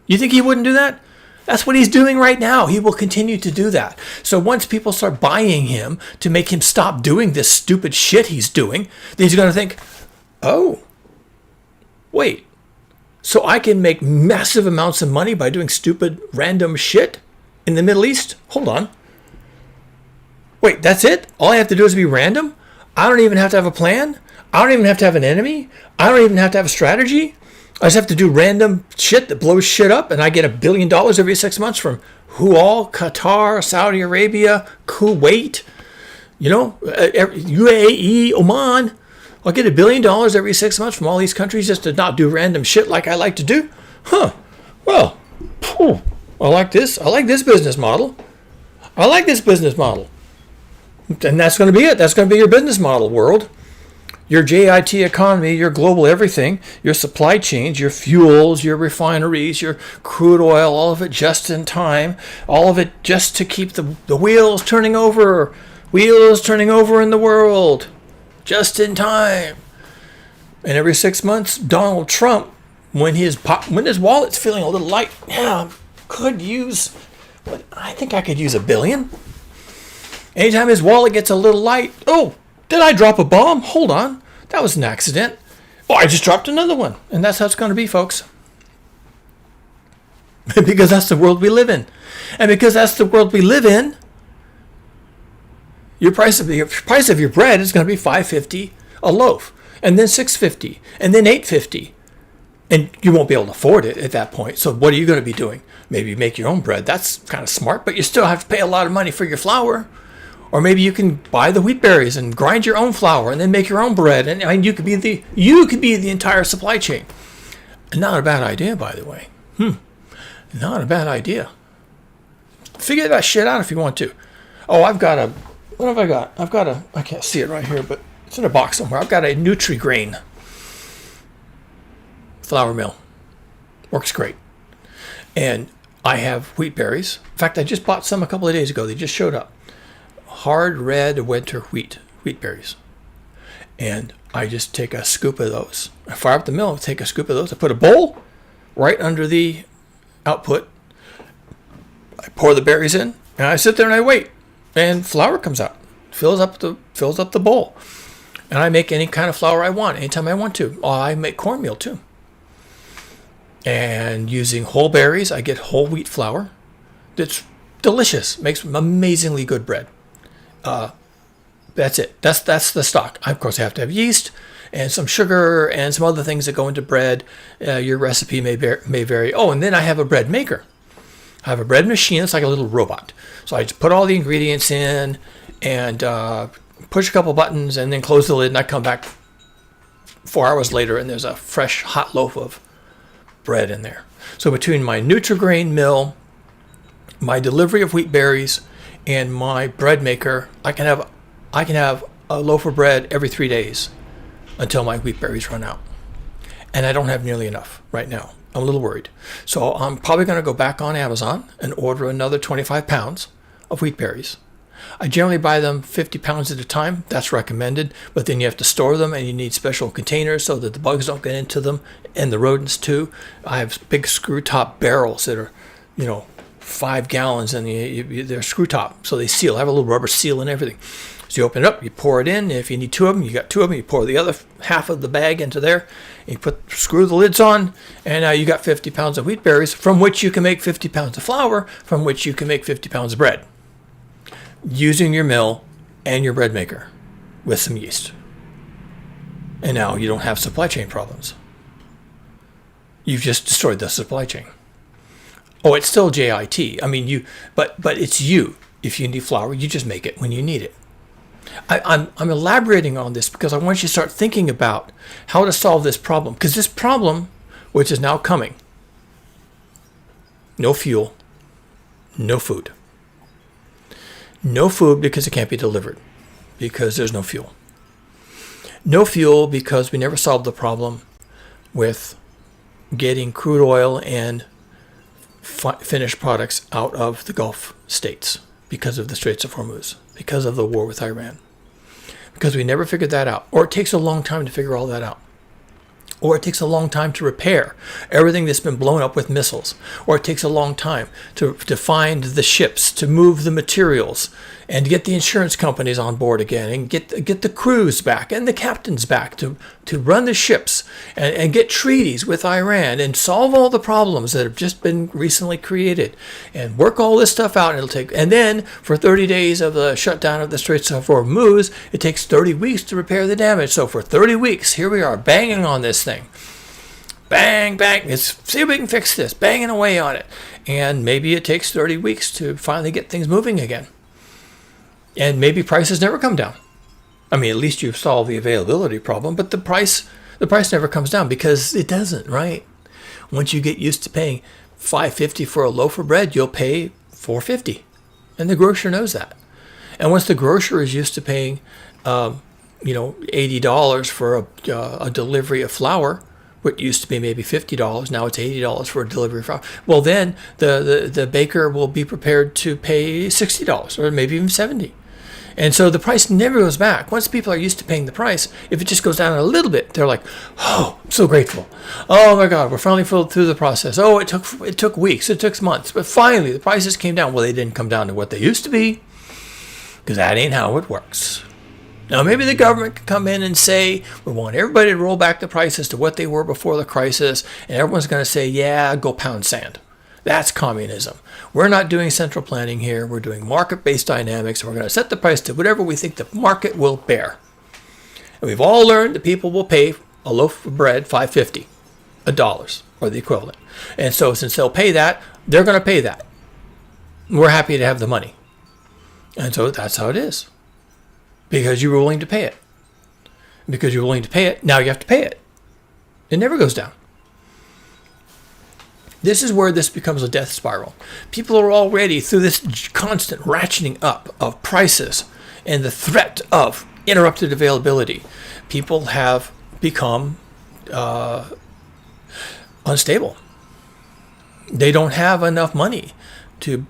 You think he wouldn't do that? That's what he's doing right now. He will continue to do that. So once people start buying him to make him stop doing this stupid shit he's doing, then he's going to think, oh, wait, so I can make massive amounts of money by doing stupid random shit in the Middle East? Hold on. Wait, that's it? All I have to do is be random? I don't even have to have a plan? I don't even have to have an enemy? I don't even have to have a strategy? I just have to do random shit that blows shit up, and I get $1 billion every 6 months from who all? Qatar, Saudi Arabia, Kuwait, UAE, Oman. I'll get $1 billion every 6 months from all these countries just to not do random shit like I like to do. Huh. Well, I like this. I like this business model. I like this business model. And that's going to be it. That's going to be your business model, world. Your JIT economy, your global everything, your supply chains, your fuels, your refineries, your crude oil, all of it just in time, all of it just to keep the wheels turning over in the world, just in time. And every 6 months, Donald Trump, when his wallet's feeling a little light, I think I could use $1 billion. Anytime his wallet gets a little light, oh, did I drop a bomb? Hold on. That was an accident. Oh, I just dropped another one. And that's how it's going to be, folks. Because that's the world we live in. And because that's the world we live in, your price of your bread is going to be $5.50 a loaf. and then $6.50, and then $8.50. And you won't be able to afford it at that point. So what are you going to be doing? Maybe make your own bread. That's kind of smart, but you still have to pay a lot of money for your flour. Or maybe you can buy the wheat berries and grind your own flour and then make your own bread. And I mean, you could be the entire supply chain. Not a bad idea, by the way. Not a bad idea. Figure that shit out if you want to. Oh, what have I got? I can't see it right here, but it's in a box somewhere. I've got a Nutri-Grain flour mill. Works great. And I have wheat berries. In fact, I just bought some a couple of days ago. They just showed up. Hard red winter wheat berries. And I just take a scoop of those. I fire up the mill, take a scoop of those. I put a bowl right under the output. I pour the berries in, and I sit there and I wait. And flour comes out. Fills up the bowl. And I make any kind of flour I want, anytime I want to. I make cornmeal too. And using whole berries, I get whole wheat flour. That's delicious. Makes amazingly good bread. That's it. That's the stock. Of course, I have to have yeast and some sugar and some other things that go into bread. Your recipe may vary. Oh, and then I have a bread maker. I have a bread machine. It's like a little robot. So I just put all the ingredients in and push a couple buttons and then close the lid. And I come back 4 hours later and there's a fresh hot loaf of bread in there. So between my Nutri-Grain mill, my delivery of wheat berries, and my bread maker, I can have a loaf of bread every 3 days until my wheat berries run out. And I don't have nearly enough right now. I'm a little worried. So I'm probably going to go back on Amazon and order another 25 pounds of wheat berries. I generally buy them 50 pounds at a time. That's recommended. But then you have to store them and you need special containers so that the bugs don't get into them and the rodents too. I have big screw top barrels that are, 5 gallons and they're screw top. So they seal. I have a little rubber seal and everything. So you open it up, you pour it in. If you need 2 of them, you got 2 of them. You pour the other half of the bag into there. You screw the lids on, and now you got 50 pounds of wheat berries, from which you can make 50 pounds of flour, from which you can make 50 pounds of bread, using your mill and your bread maker with some yeast. And now you don't have supply chain problems. You've just destroyed the supply chain. Oh, it's still JIT. I mean, but it's you. If you need flour, you just make it when you need it. I'm elaborating on this because I want you to start thinking about how to solve this problem. Because this problem, which is now coming, no fuel, no food. No food because it can't be delivered, because there's no fuel. No fuel because we never solved the problem with getting crude oil and finished products out of the Gulf states because of the Straits of Hormuz, because of the war with Iran. Because we never figured that out. Or it takes a long time to figure all that out. Or it takes a long time to repair everything that's been blown up with missiles. Or it takes a long time to find the ships, to move the materials, and get the insurance companies on board again, and get the crews back and the captains back to run the ships and get treaties with Iran and solve all the problems that have just been recently created and work all this stuff out. And then for 30 days of the shutdown of the Straits of Hormuz, it takes 30 weeks to repair the damage. So for 30 weeks, here we are banging on this thing. Bang, bang. Let's see if we can fix this. Banging away on it. And maybe it takes 30 weeks to finally get things moving again. And maybe prices never come down. I mean, at least you've solved the availability problem, but the price never comes down because it doesn't, right? Once you get used to paying $5.50 for a loaf of bread, you'll pay $4.50. And the grocer knows that. And once the grocer is used to paying, $80 for a delivery of flour, what used to be maybe $50, now it's $80 for a delivery of flour. Well, then the baker will be prepared to pay $60 or maybe even $70. And so the price never goes back. Once people are used to paying the price, if it just goes down a little bit, they're like, oh, I'm so grateful. Oh my God, we're finally through the process. Oh, it took weeks, it took months, but finally the prices came down. Well, they didn't come down to what they used to be, because that ain't how it works. Now, maybe the government could come in and say, we want everybody to roll back the prices to what they were before the crisis, and everyone's going to say, yeah, go pound sand. That's communism. We're not doing central planning here. We're doing market-based dynamics, and we're going to set the price to whatever we think the market will bear. And we've all learned that people will pay a loaf of bread $5.50, $1, or the equivalent. And so since they'll pay that, they're going to pay that. We're happy to have the money. And so that's how it is. Because you were willing to pay it. Because you're willing to pay it, now you have to pay it. It never goes down. This is where this becomes a death spiral. People are already, through this constant ratcheting up of prices and the threat of interrupted availability, people have become unstable. They don't have enough money to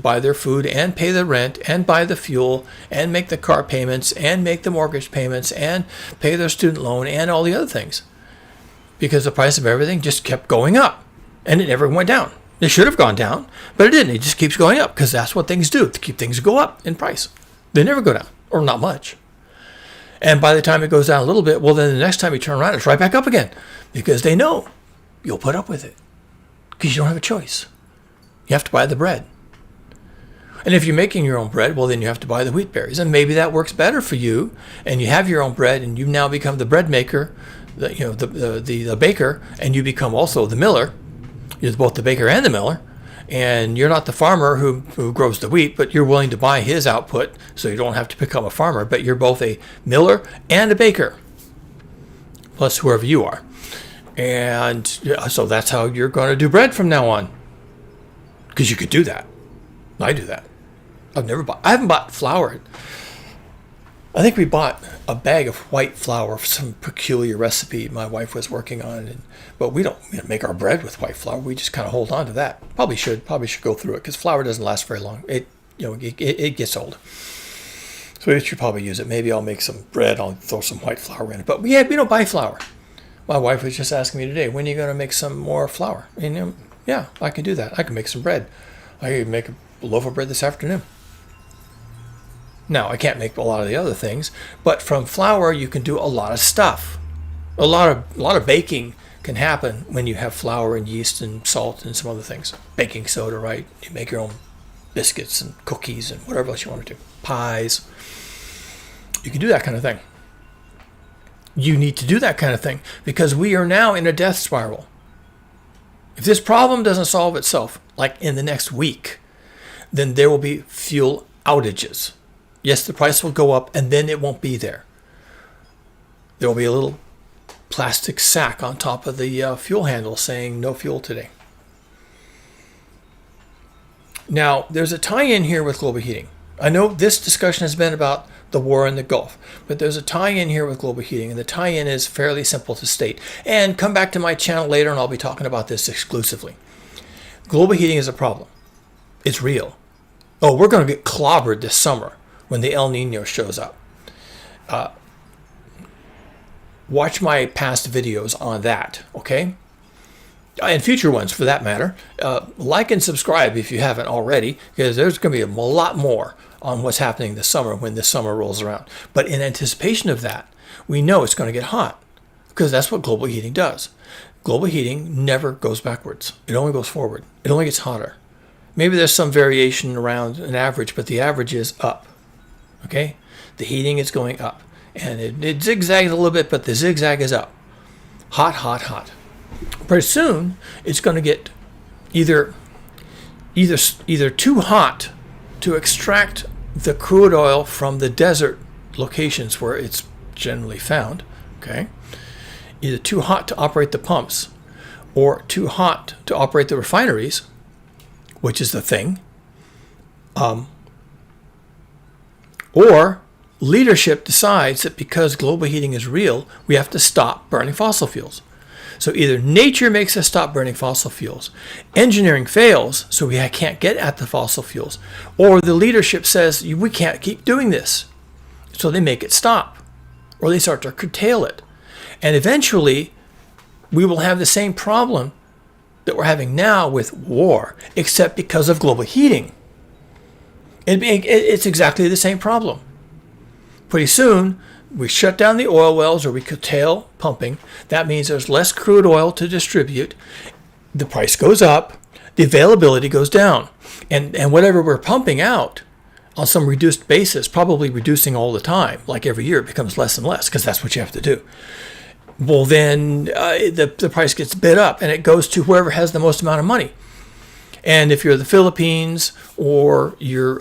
buy their food and pay the rent and buy the fuel and make the car payments and make the mortgage payments and pay their student loan and all the other things. Because the price of everything just kept going up. And it never went down. It should have gone down, but it didn't. It just keeps going up because that's what things do, to keep things go up in price. They never go down, or not much. And by the time it goes down a little bit, well, then the next time you turn around, it's right back up again because they know you'll put up with it because you don't have a choice. You have to buy the bread. And if you're making your own bread, well, then you have to buy the wheat berries. And maybe that works better for you, and you have your own bread, and you now become the bread maker, the baker, and you become also the miller. You're both the baker and the miller, and you're not the farmer who grows the wheat, but you're willing to buy his output so you don't have to become a farmer, but you're both a miller and a baker, plus whoever you are. And so that's how you're going to do bread from now on, because you could do that. I do that. I haven't bought flour. I think we bought a bag of white flour for some peculiar recipe my wife was working on, but we don't make our bread with white flour. We just kind of hold on to that. Probably should go through it because flour doesn't last very long. It gets old. So we should probably use it. Maybe I'll make some bread. I'll throw some white flour in it. But we don't buy flour. My wife was just asking me today, when are you going to make some more flour? And yeah, I can do that. I can make some bread. I can make a loaf of bread this afternoon. Now, I can't make a lot of the other things, but from flour you can do a lot of stuff. A lot of baking can happen when you have flour and yeast and salt and some other things. Baking soda, right? You make your own biscuits and cookies and whatever else you want to do. Pies. You can do that kind of thing. You need to do that kind of thing because we are now in a death spiral. If this problem doesn't solve itself, like in the next week, then there will be fuel outages. Yes, the price will go up and then it won't be there. There will be a little plastic sack on top of the fuel handle saying no fuel today. Now, there's a tie-in here with global heating. I know this discussion has been about the war in the Gulf, but there's a tie-in here with global heating, and the tie-in is fairly simple to state. And come back to my channel later and I'll be talking about this exclusively. Global heating is a problem. It's real. Oh, we're going to get clobbered this summer when the El Nino shows up. Watch my past videos on that, okay? And future ones for that matter. Like and subscribe if you haven't already, because there's going to be a lot more on what's happening this summer when this summer rolls around. But in anticipation of that, we know it's going to get hot, because that's what global heating does. Global heating never goes backwards. It only goes forward. It only gets hotter. Maybe there's some variation around an average, but the average is up. Okay? The heating is going up. And it zigzags a little bit, but the zigzag is up. Hot, hot, hot. Pretty soon, it's going to get either too hot to extract the crude oil from the desert locations where it's generally found. Okay? Either too hot to operate the pumps, or too hot to operate the refineries, which is the thing. Or leadership decides that because global heating is real, we have to stop burning fossil fuels. So either nature makes us stop burning fossil fuels, engineering fails, so we can't get at the fossil fuels, or the leadership says we can't keep doing this, so they make it stop, or they start to curtail it. And eventually, we will have the same problem that we're having now with war, except because of global heating. It's exactly the same problem. Pretty soon, we shut down the oil wells or we curtail pumping. That means there's less crude oil to distribute. The price goes up. The availability goes down. And whatever we're pumping out, on some reduced basis, probably reducing all the time, like every year it becomes less and less because that's what you have to do. Well, then the price gets bid up and it goes to whoever has the most amount of money. And if you're the Philippines or you're,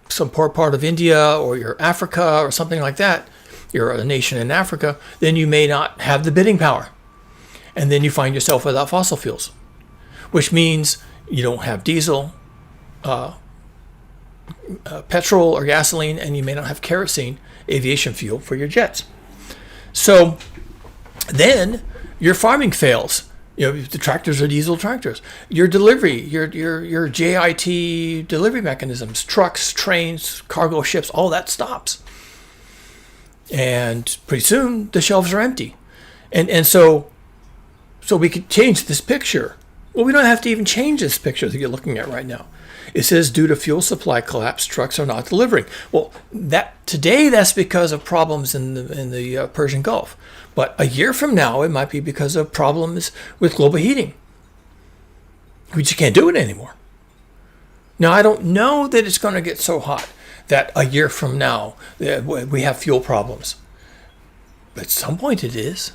some poor part of India or you're Africa or something like that, you're a nation in Africa, then you may not have the bidding power. And then you find yourself without fossil fuels, which means you don't have diesel, petrol or gasoline, and you may not have kerosene, aviation fuel for your jets. So then your farming fails. The tractors are diesel tractors. Your delivery, your JIT delivery mechanisms, trucks, trains, cargo ships, all that stops. And pretty soon the shelves are empty. And so we could change this picture. Well, we don't have to even change this picture that you're looking at right now. It says, due to fuel supply collapse, trucks are not delivering. Well, that's because of problems in the Persian Gulf. But a year from now, it might be because of problems with global heating. We just can't do it anymore. Now, I don't know that it's going to get so hot that a year from now we have fuel problems. But at some point it is.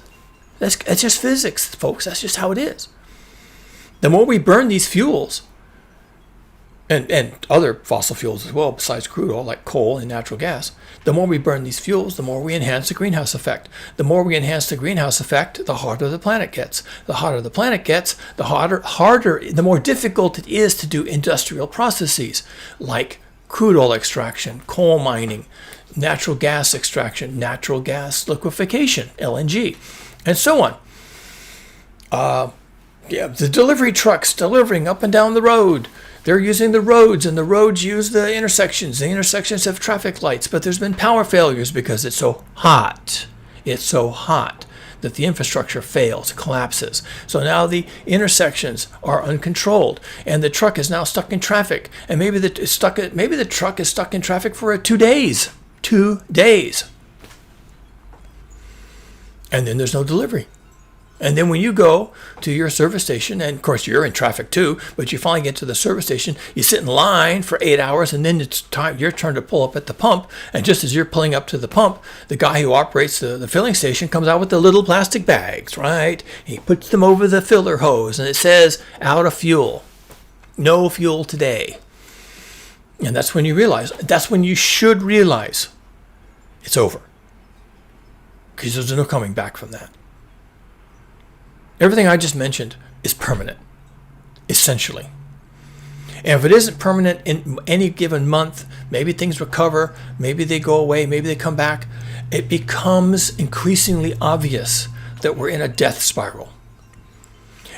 That's just physics, folks. That's just how it is. The more we burn these fuels, and other fossil fuels as well, besides crude oil, like coal and natural gas, the more we burn these fuels, the more we enhance the greenhouse effect. The more we enhance the greenhouse effect, the hotter the planet gets. The hotter the planet gets, the more difficult it is to do industrial processes, like crude oil extraction, coal mining, natural gas extraction, natural gas liquefaction, LNG, and so on. The delivery trucks delivering up and down the road. They're using the roads, and the roads use the intersections. The intersections have traffic lights, but there's been power failures because it's so hot. It's so hot that the infrastructure fails, collapses. So now the intersections are uncontrolled, and the truck is now stuck in traffic. And maybe the truck is stuck in traffic for 2 days. 2 days. And then there's no delivery. And then when you go to your service station, and of course you're in traffic too, but you finally get to the service station, you sit in line for 8 hours, and then it's your turn to pull up at the pump. And just as you're pulling up to the pump, the guy who operates the filling station comes out with the little plastic bags, right? He puts them over the filler hose, and it says, out of fuel. No fuel today. And that's when you should realize it's over. Because there's no coming back from that. Everything I just mentioned is permanent, essentially. And if it isn't permanent in any given month, maybe things recover, maybe they go away, maybe they come back, it becomes increasingly obvious that we're in a death spiral.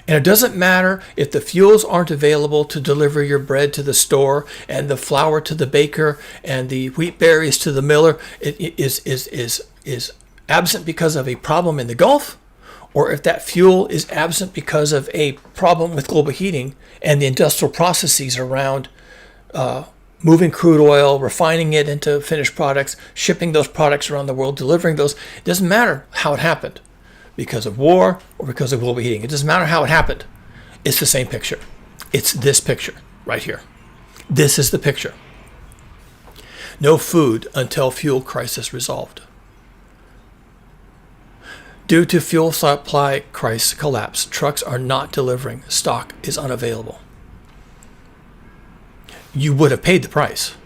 And it doesn't matter if the fuels aren't available to deliver your bread to the store, and the flour to the baker, and the wheat berries to the miller. It is absent because of a problem in the Gulf, or if that fuel is absent because of a problem with global heating and the industrial processes around moving crude oil, refining it into finished products, shipping those products around the world, delivering those. It doesn't matter how it happened, because of war or because of global heating. It doesn't matter how it happened. It's the same picture. It's this picture right here. This is the picture. No food until fuel crisis resolved. Due to fuel supply crisis collapse, trucks are not delivering. Stock is unavailable. You would have paid the price.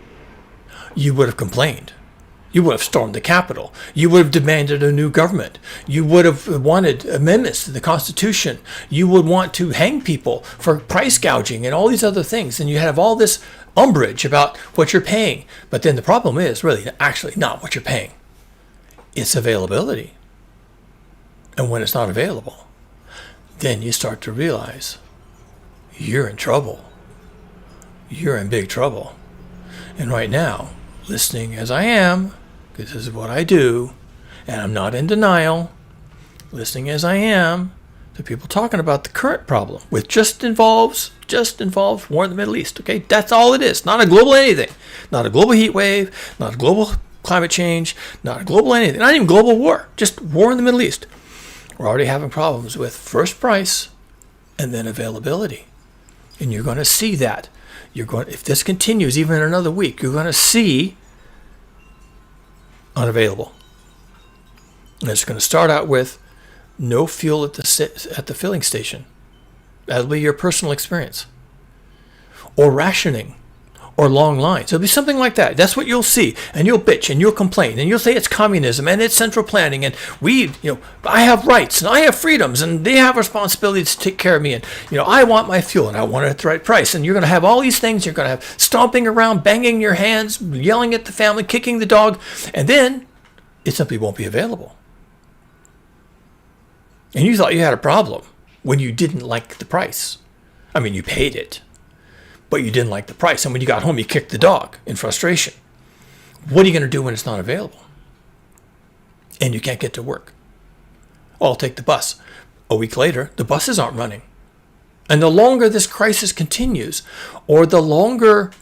You would have complained. You would have stormed the Capitol. You would have demanded a new government. You would have wanted amendments to the Constitution. You would want to hang people for price gouging and all these other things. And you have all this umbrage about what you're paying. But then the problem is really actually not what you're paying. It's availability. And when it's not available, then you start to realize you're in trouble. You're in big trouble. And right now, listening as I am, because this is what I do, and I'm not in denial, listening as I am to people talking about the current problem, which just involves war in the Middle East. Okay, that's all it is. Not a global anything. Not a global heat wave. Not a global climate change. Not a global anything. Not even global war. Just war in the Middle East. We're already having problems with first price and then availability. And you're going to see that. If this continues even another week, you're going to see unavailable. And it's going to start out with no fuel at the filling station. That'll be your personal experience. Or rationing. Or long lines. It'll be something like that. That's what you'll see. And you'll bitch and you'll complain. And you'll say it's communism and it's central planning. And I have rights and I have freedoms and they have responsibilities to take care of me. And, I want my fuel and I want it at the right price. And you're going to have all these things. You're going to have stomping around, banging your hands, yelling at the family, kicking the dog. And then it simply won't be available. And you thought you had a problem when you didn't like the price. I mean, you paid it, but you didn't like the price. And when you got home, you kicked the dog in frustration. What are you going to do when it's not available? And you can't get to work? Oh, I'll take the bus. A week later, the buses aren't running. And the longer this crisis continues, or the longer,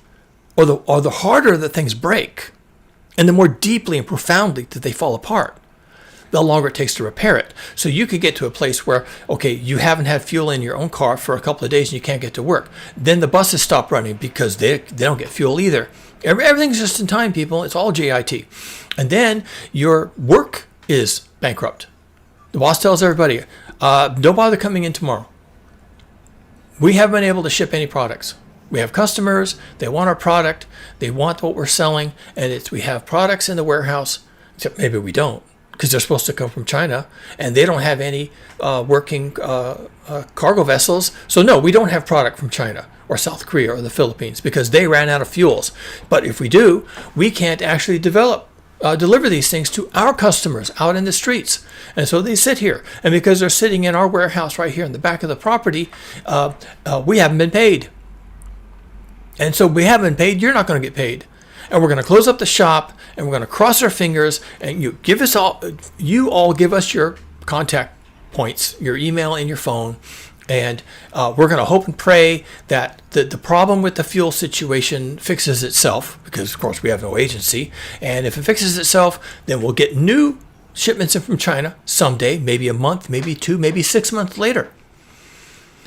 or the harder that things break, and the more deeply and profoundly that they fall apart, the longer it takes to repair it. So you could get to a place where, okay, you haven't had fuel in your own car for a couple of days and you can't get to work. Then the buses stop running because they don't get fuel either. Everything's just in time, people. It's all JIT. And then your work is bankrupt. The boss tells everybody, don't bother coming in tomorrow. We haven't been able to ship any products. We have customers. They want our product. They want what we're selling. And we have products in the warehouse, except maybe we don't, because they're supposed to come from China, and they don't have any working cargo vessels. So no, we don't have product from China or South Korea or the Philippines because they ran out of fuels. But if we do, we can't actually deliver these things to our customers out in the streets. And so they sit here. And because they're sitting in our warehouse right here in the back of the property, we haven't been paid. And so we haven't been paid, you're not going to get paid. And we're going to close up the shop, and we're going to cross our fingers, and you all give us your contact points, your email and your phone, and we're going to hope and pray that the problem with the fuel situation fixes itself, because of course we have no agency, and if it fixes itself, then we'll get new shipments in from China someday, maybe a month, maybe 2, maybe 6 months later.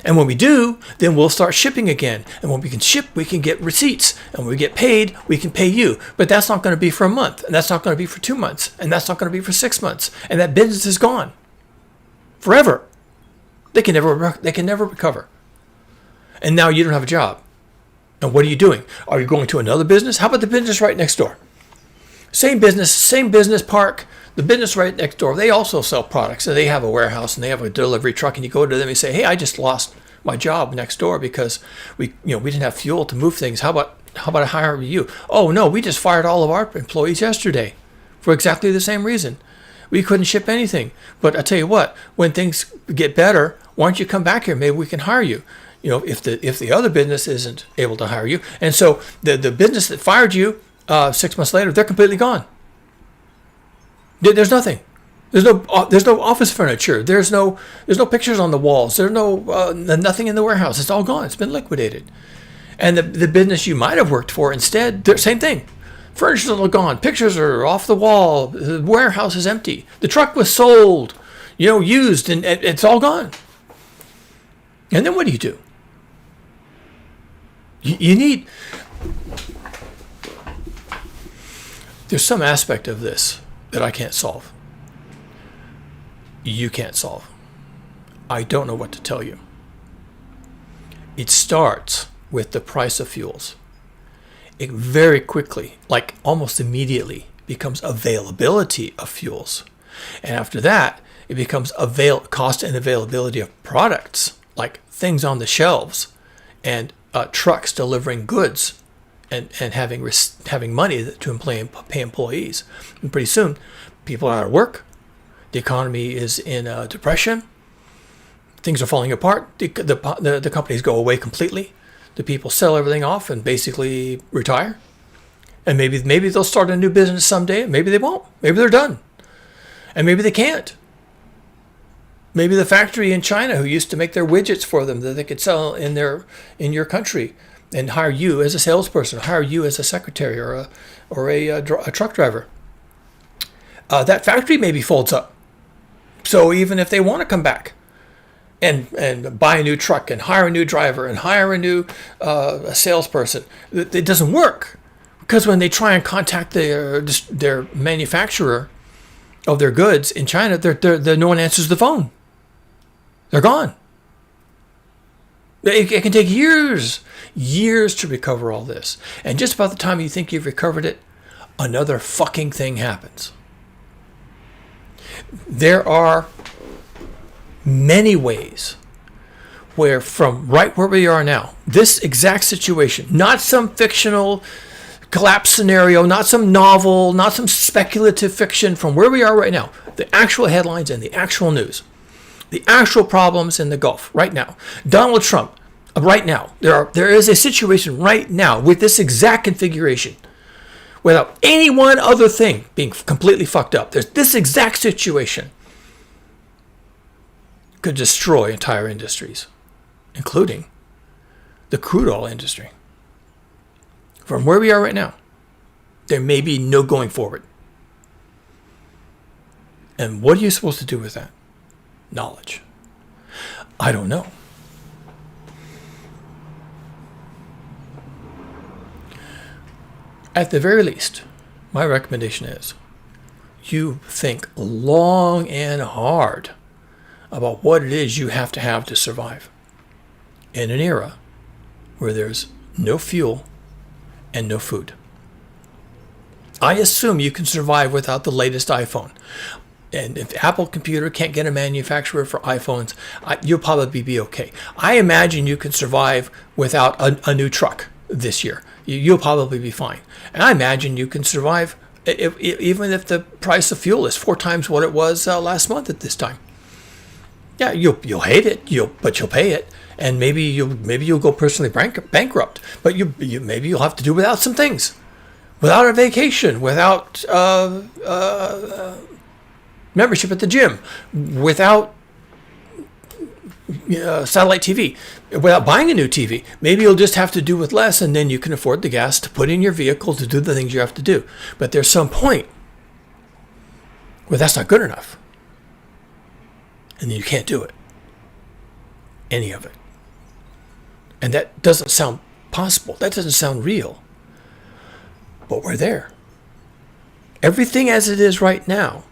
And when we do, then we'll start shipping again. And when we can ship, we can get receipts. And when we get paid, we can pay you. But that's not going to be for a month. And that's not going to be for 2 months. And that's not going to be for 6 months. And that business is gone. Forever. They can never recover. And now you don't have a job. And what are you doing? Are you going to another business? How about the business right next door? Same business park. The business right next door, they also sell products, and they have a warehouse and they have a delivery truck, and you go to them and say, hey, I just lost my job next door because we didn't have fuel to move things. How about I hire you? Oh no, we just fired all of our employees yesterday for exactly the same reason. We couldn't ship anything. But I tell you what, when things get better, why don't you come back here? Maybe we can hire you. If the other business isn't able to hire you. And so the business that fired you 6 months later, they're completely gone. There's nothing. There's no office furniture. There's no pictures on the walls. There's nothing in the warehouse. It's all gone. It's been liquidated. And the business you might have worked for instead, same thing. Furniture is all gone. Pictures are off the wall. The warehouse is empty. The truck was sold, used, and it's all gone. And then what do? You need. There's some aspect of this that I can't solve. You can't solve. I don't know what to tell you. It starts with the price of fuels. It very quickly, like almost immediately, becomes availability of fuels. And after that, it becomes cost and availability of products, like things on the shelves and trucks delivering goods. And having money to pay employees. And pretty soon, people are out of work. The economy is in a depression. Things are falling apart. The companies go away completely. The people sell everything off and basically retire. And maybe they'll start a new business someday. Maybe they won't. Maybe they're done. And maybe they can't. Maybe the factory in China who used to make their widgets for them that they could sell in your country and hire you as a salesperson, hire you as a secretary or a truck driver. That factory maybe folds up. So even if they want to come back, and buy a new truck and hire a new driver and hire a new a salesperson. It doesn't work, because when they try and contact their manufacturer of their goods in China, no one answers the phone. They're gone. It can take years to recover all this. And just about the time you think you've recovered it, another fucking thing happens. There are many ways where, from right where we are now, this exact situation, not some fictional collapse scenario, not some novel, not some speculative fiction, from where we are right now, the actual headlines and the actual news, the actual problems in the Gulf right now. Donald Trump, right now, there is a situation right now with this exact configuration, without any one other thing being completely fucked up. There's this exact situation could destroy entire industries, including the crude oil industry. From where we are right now, there may be no going forward. And what are you supposed to do with that knowledge? I don't know. At the very least, my recommendation is you think long and hard about what it is you have to survive in an era where there's no fuel and no food. I assume you can survive without the latest iPhone. And if Apple Computer can't get a manufacturer for iPhones, you'll probably be okay. I imagine you can survive without a new truck this year. You'll probably be fine. And I imagine you can survive even if the price of fuel is 4 times what it was last month at this time. Yeah, you'll hate it, but you'll pay it, and maybe you'll go personally bankrupt. But maybe you'll have to do without some things, without a vacation, without membership at the gym, without satellite TV, without buying a new TV. Maybe you'll just have to do with less, and then you can afford the gas to put in your vehicle to do the things you have to do. But there's some point where that's not good enough, and then you can't do it, any of it. And that doesn't sound possible. That doesn't sound real. But we're there. Everything as it is right now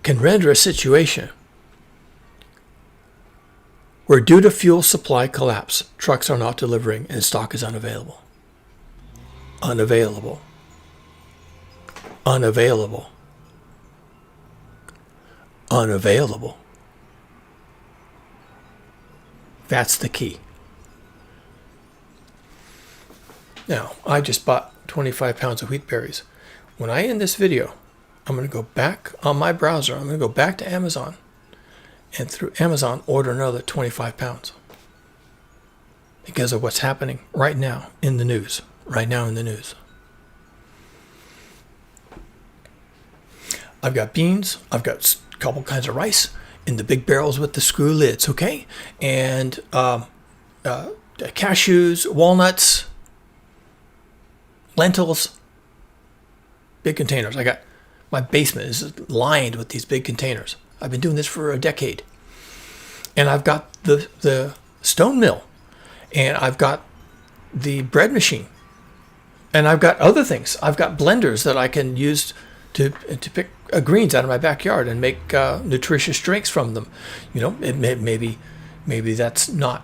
can render a situation where, due to fuel supply collapse, trucks are not delivering and stock is unavailable. Unavailable. Unavailable. Unavailable. That's the key. Now, I just bought 25 pounds of wheat berries. When I end this video, I'm going to go back on my browser. I'm going to go back to Amazon, and through Amazon order another 25 pounds. Because of what's happening right now in the news. Right now in the news. I've got beans. I've got a couple kinds of rice in the big barrels with the screw lids, okay? And cashews, walnuts, lentils, big containers. My basement is lined with these big containers. I've been doing this for a decade. And I've got the stone mill, and I've got the bread machine, and I've got other things. I've got blenders that I can use to pick greens out of my backyard and make nutritious drinks from them. You know, maybe that's not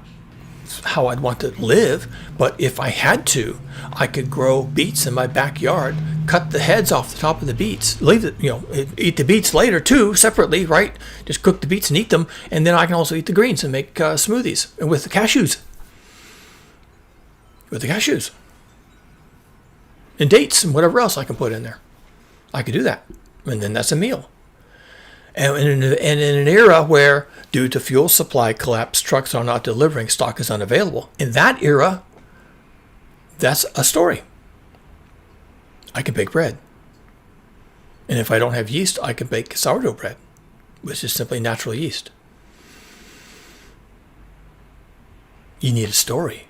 how I'd want to live, but if I had to, I could grow beets in my backyard, cut the heads off the top of the beets, leave it, eat the beets later too, separately, right? Just cook the beets and eat them, and then I can also eat the greens and make smoothies, and with the cashews. And dates and whatever else I can put in there. I could do that, and then that's a meal. And in an era where, due to fuel supply collapse, trucks are not delivering, stock is unavailable. In that era, that's a story. I can bake bread. And if I don't have yeast, I can bake sourdough bread, which is simply natural yeast. You need a story.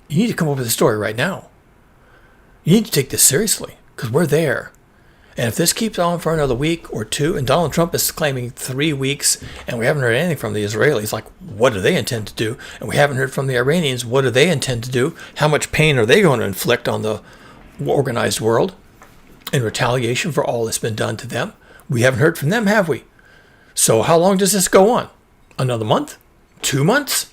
You need to come up with a story right now. You need to take this seriously, because we're there. And if this keeps on for another week or two, and Donald Trump is claiming 3 weeks, and we haven't heard anything from the Israelis, like, what do they intend to do? And we haven't heard from the Iranians, what do they intend to do? How much pain are they going to inflict on the organized world in retaliation for all that's been done to them? We haven't heard from them, have we? So how long does this go on? Another month? 2 months?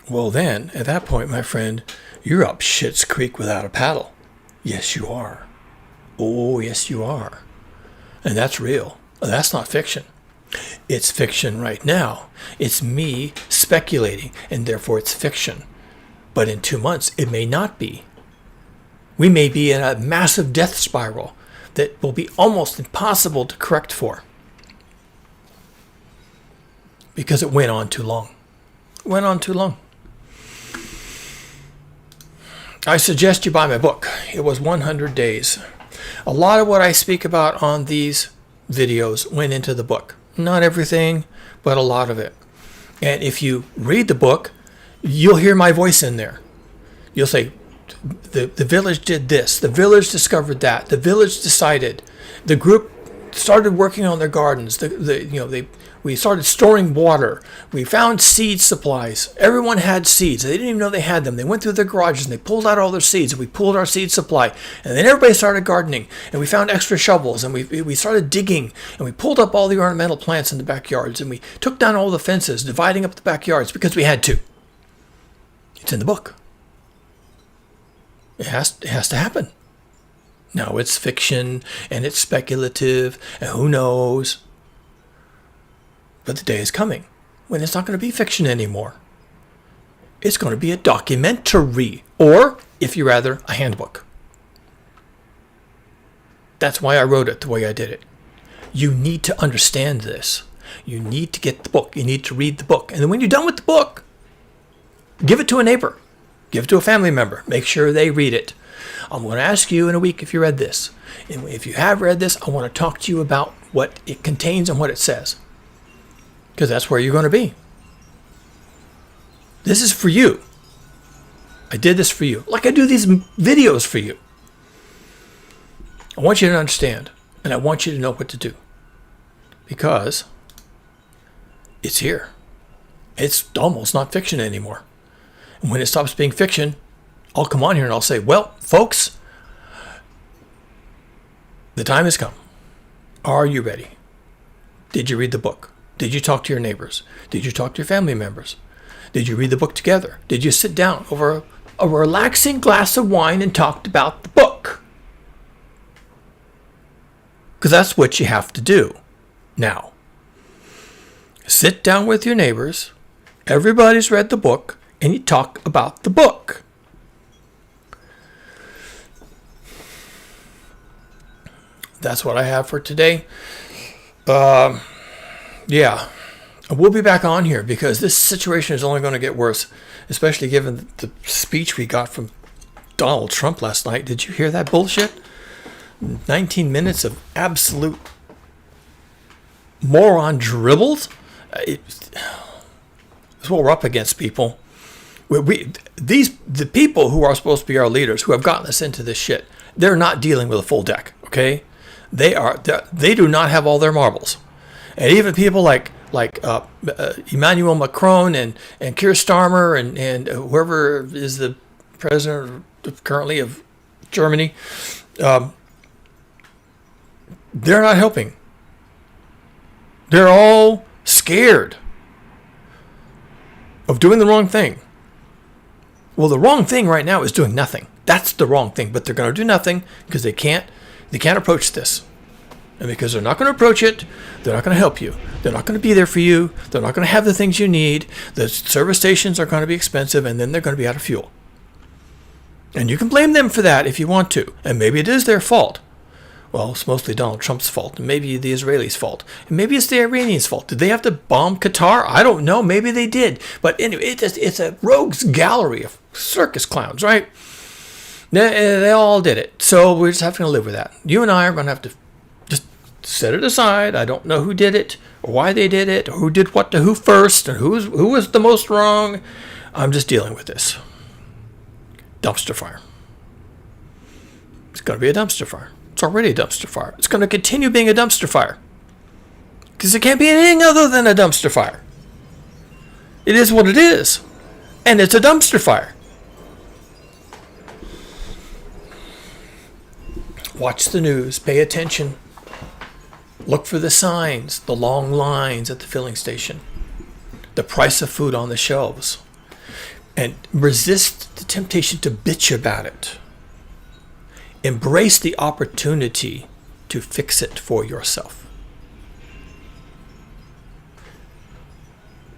Well then, at that point, my friend, you're up shit's creek without a paddle. Yes, you are. Oh, yes, you are. And that's real. That's not fiction. It's fiction right now. It's me speculating, and therefore it's fiction. But in 2 months, it may not be. We may be in a massive death spiral that will be almost impossible to correct for. Because it went on too long. It went on too long. I suggest you buy my book. It was 100 days. A lot of what I speak about on these videos went into the book. Not everything, but a lot of it. And if you read the book, you'll hear my voice in there. You'll say, the village did this. The village discovered that. The village decided. The group started working on their gardens. We started storing water. We found seed supplies. Everyone had seeds. They didn't even know they had them. They went through their garages and they pulled out all their seeds. And we pulled our seed supply. And then everybody started gardening. And we found extra shovels. And we started digging. And we pulled up all the ornamental plants in the backyards. And we took down all the fences, dividing up the backyards because we had to. It's in the book. It has to happen. Now it's fiction and it's speculative and who knows. But the day is coming when it's not going to be fiction anymore. It's going to be a documentary, or, if you rather, a handbook. That's why I wrote it the way I did it. You need to understand this. You need to get the book. You need to read the book. And then when you're done with the book, give it to a neighbor. Give it to a family member. Make sure they read it. I'm going to ask you in a week if you read this. And if you have read this, I want to talk to you about what it contains and what it says. Because that's where you're going to be. This is for you. I did this for you. Like I do these videos for you. I want you to understand. And I want you to know what to do. Because it's here. It's almost not fiction anymore. And when it stops being fiction, I'll come on here and I'll say, well, folks, the time has come. Are you ready? Did you read the book? Did you talk to your neighbors? Did you talk to your family members? Did you read the book together? Did you sit down over a relaxing glass of wine and talked about the book? Because that's what you have to do now. Sit down with your neighbors. Everybody's read the book. And you talk about the book. That's what I have for today. Yeah. We'll be back on here because this situation is only going to get worse, especially given the speech we got from Donald Trump last night. Did you hear that bullshit? 19 minutes of absolute moron dribbles. It's what we're up against, people. The people who are supposed to be our leaders, who have gotten us into this shit, they're not dealing with a full deck. Okay, they do not have all their marbles, and even people like Emmanuel Macron and Keir Starmer and whoever is the president currently of Germany, they're not helping. They're all scared of doing the wrong thing. Well, the wrong thing right now is doing nothing. That's the wrong thing. But they're going to do nothing because they can't approach this. And because they're not going to approach it, they're not going to help you. They're not going to be there for you. They're not going to have the things you need. The service stations are going to be expensive, and then they're going to be out of fuel. And you can blame them for that if you want to. And maybe it is their fault. Well, it's mostly Donald Trump's fault, and maybe the Israelis' fault, and maybe it's the Iranians' fault. Did they have to bomb Qatar? I don't know. Maybe they did. But anyway, it's a rogues gallery of circus clowns, right? They all did it. So we're just having to live with that. You and I are going to have to just set it aside. I don't know who did it, or why they did it, or who did what to who first, and who was the most wrong. I'm just dealing with this. Dumpster fire. It's going to be a dumpster fire. It's already a dumpster fire. It's going to continue being a dumpster fire. Because it can't be anything other than a dumpster fire. It is what it is. And it's a dumpster fire. Watch the news. Pay attention. Look for the signs, the long lines at the filling station, the price of food on the shelves, and resist the temptation to bitch about it. Embrace the opportunity to fix it for yourself.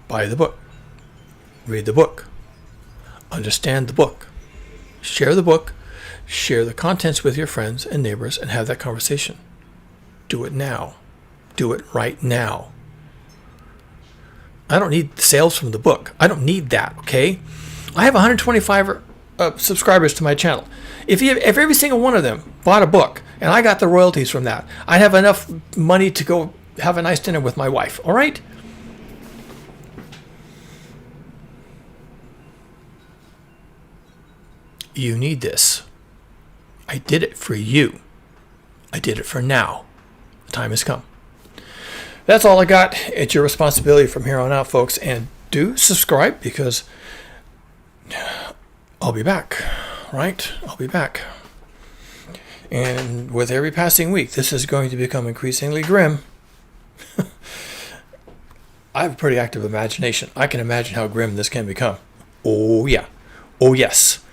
Buy the book. Read the book. Understand the book. Share the book. Share the contents with your friends and neighbors and have that conversation. Do it now. Do it right now. I don't need sales from the book. I don't need that, okay? I have 125 subscribers to my channel. If every single one of them bought a book and I got the royalties from that, I'd have enough money to go have a nice dinner with my wife, all right? You need this. I did it for you. I did it for now. The time has come. That's all I got. It's your responsibility from here on out, folks. And do subscribe because I'll be back, right? I'll be back. And with every passing week, this is going to become increasingly grim. I have a pretty active imagination. I can imagine how grim this can become. Oh, yeah. Oh, yes.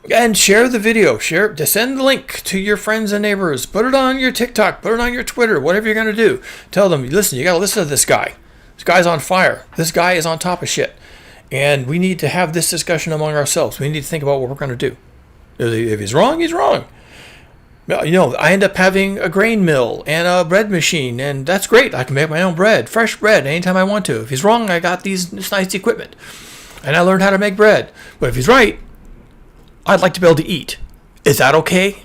And share the video. Send the link to your friends and neighbors. Put it on your TikTok. Put it on your Twitter. Whatever you're going to do. Tell them, listen, you got to listen to this guy. This guy's on fire. This guy is on top of shit. And we need to have this discussion among ourselves. We need to think about what we're going to do. If he's wrong, he's wrong. You know, I end up having a grain mill and a bread machine. And that's great. I can make my own bread. Fresh bread anytime I want to. If he's wrong, I got this nice equipment. And I learned how to make bread. But if he's right, I'd like to be able to eat. Is that okay?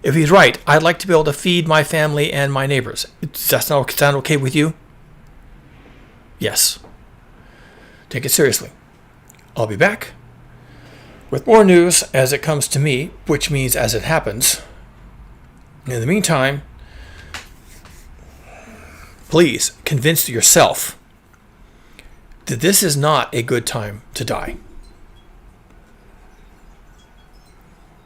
If he's right, I'd like to be able to feed my family and my neighbors. Does that sound okay with you? Yes. Take it seriously. I'll be back with more news as it comes to me, which means as it happens. In the meantime, please convince yourself that this is not a good time to die.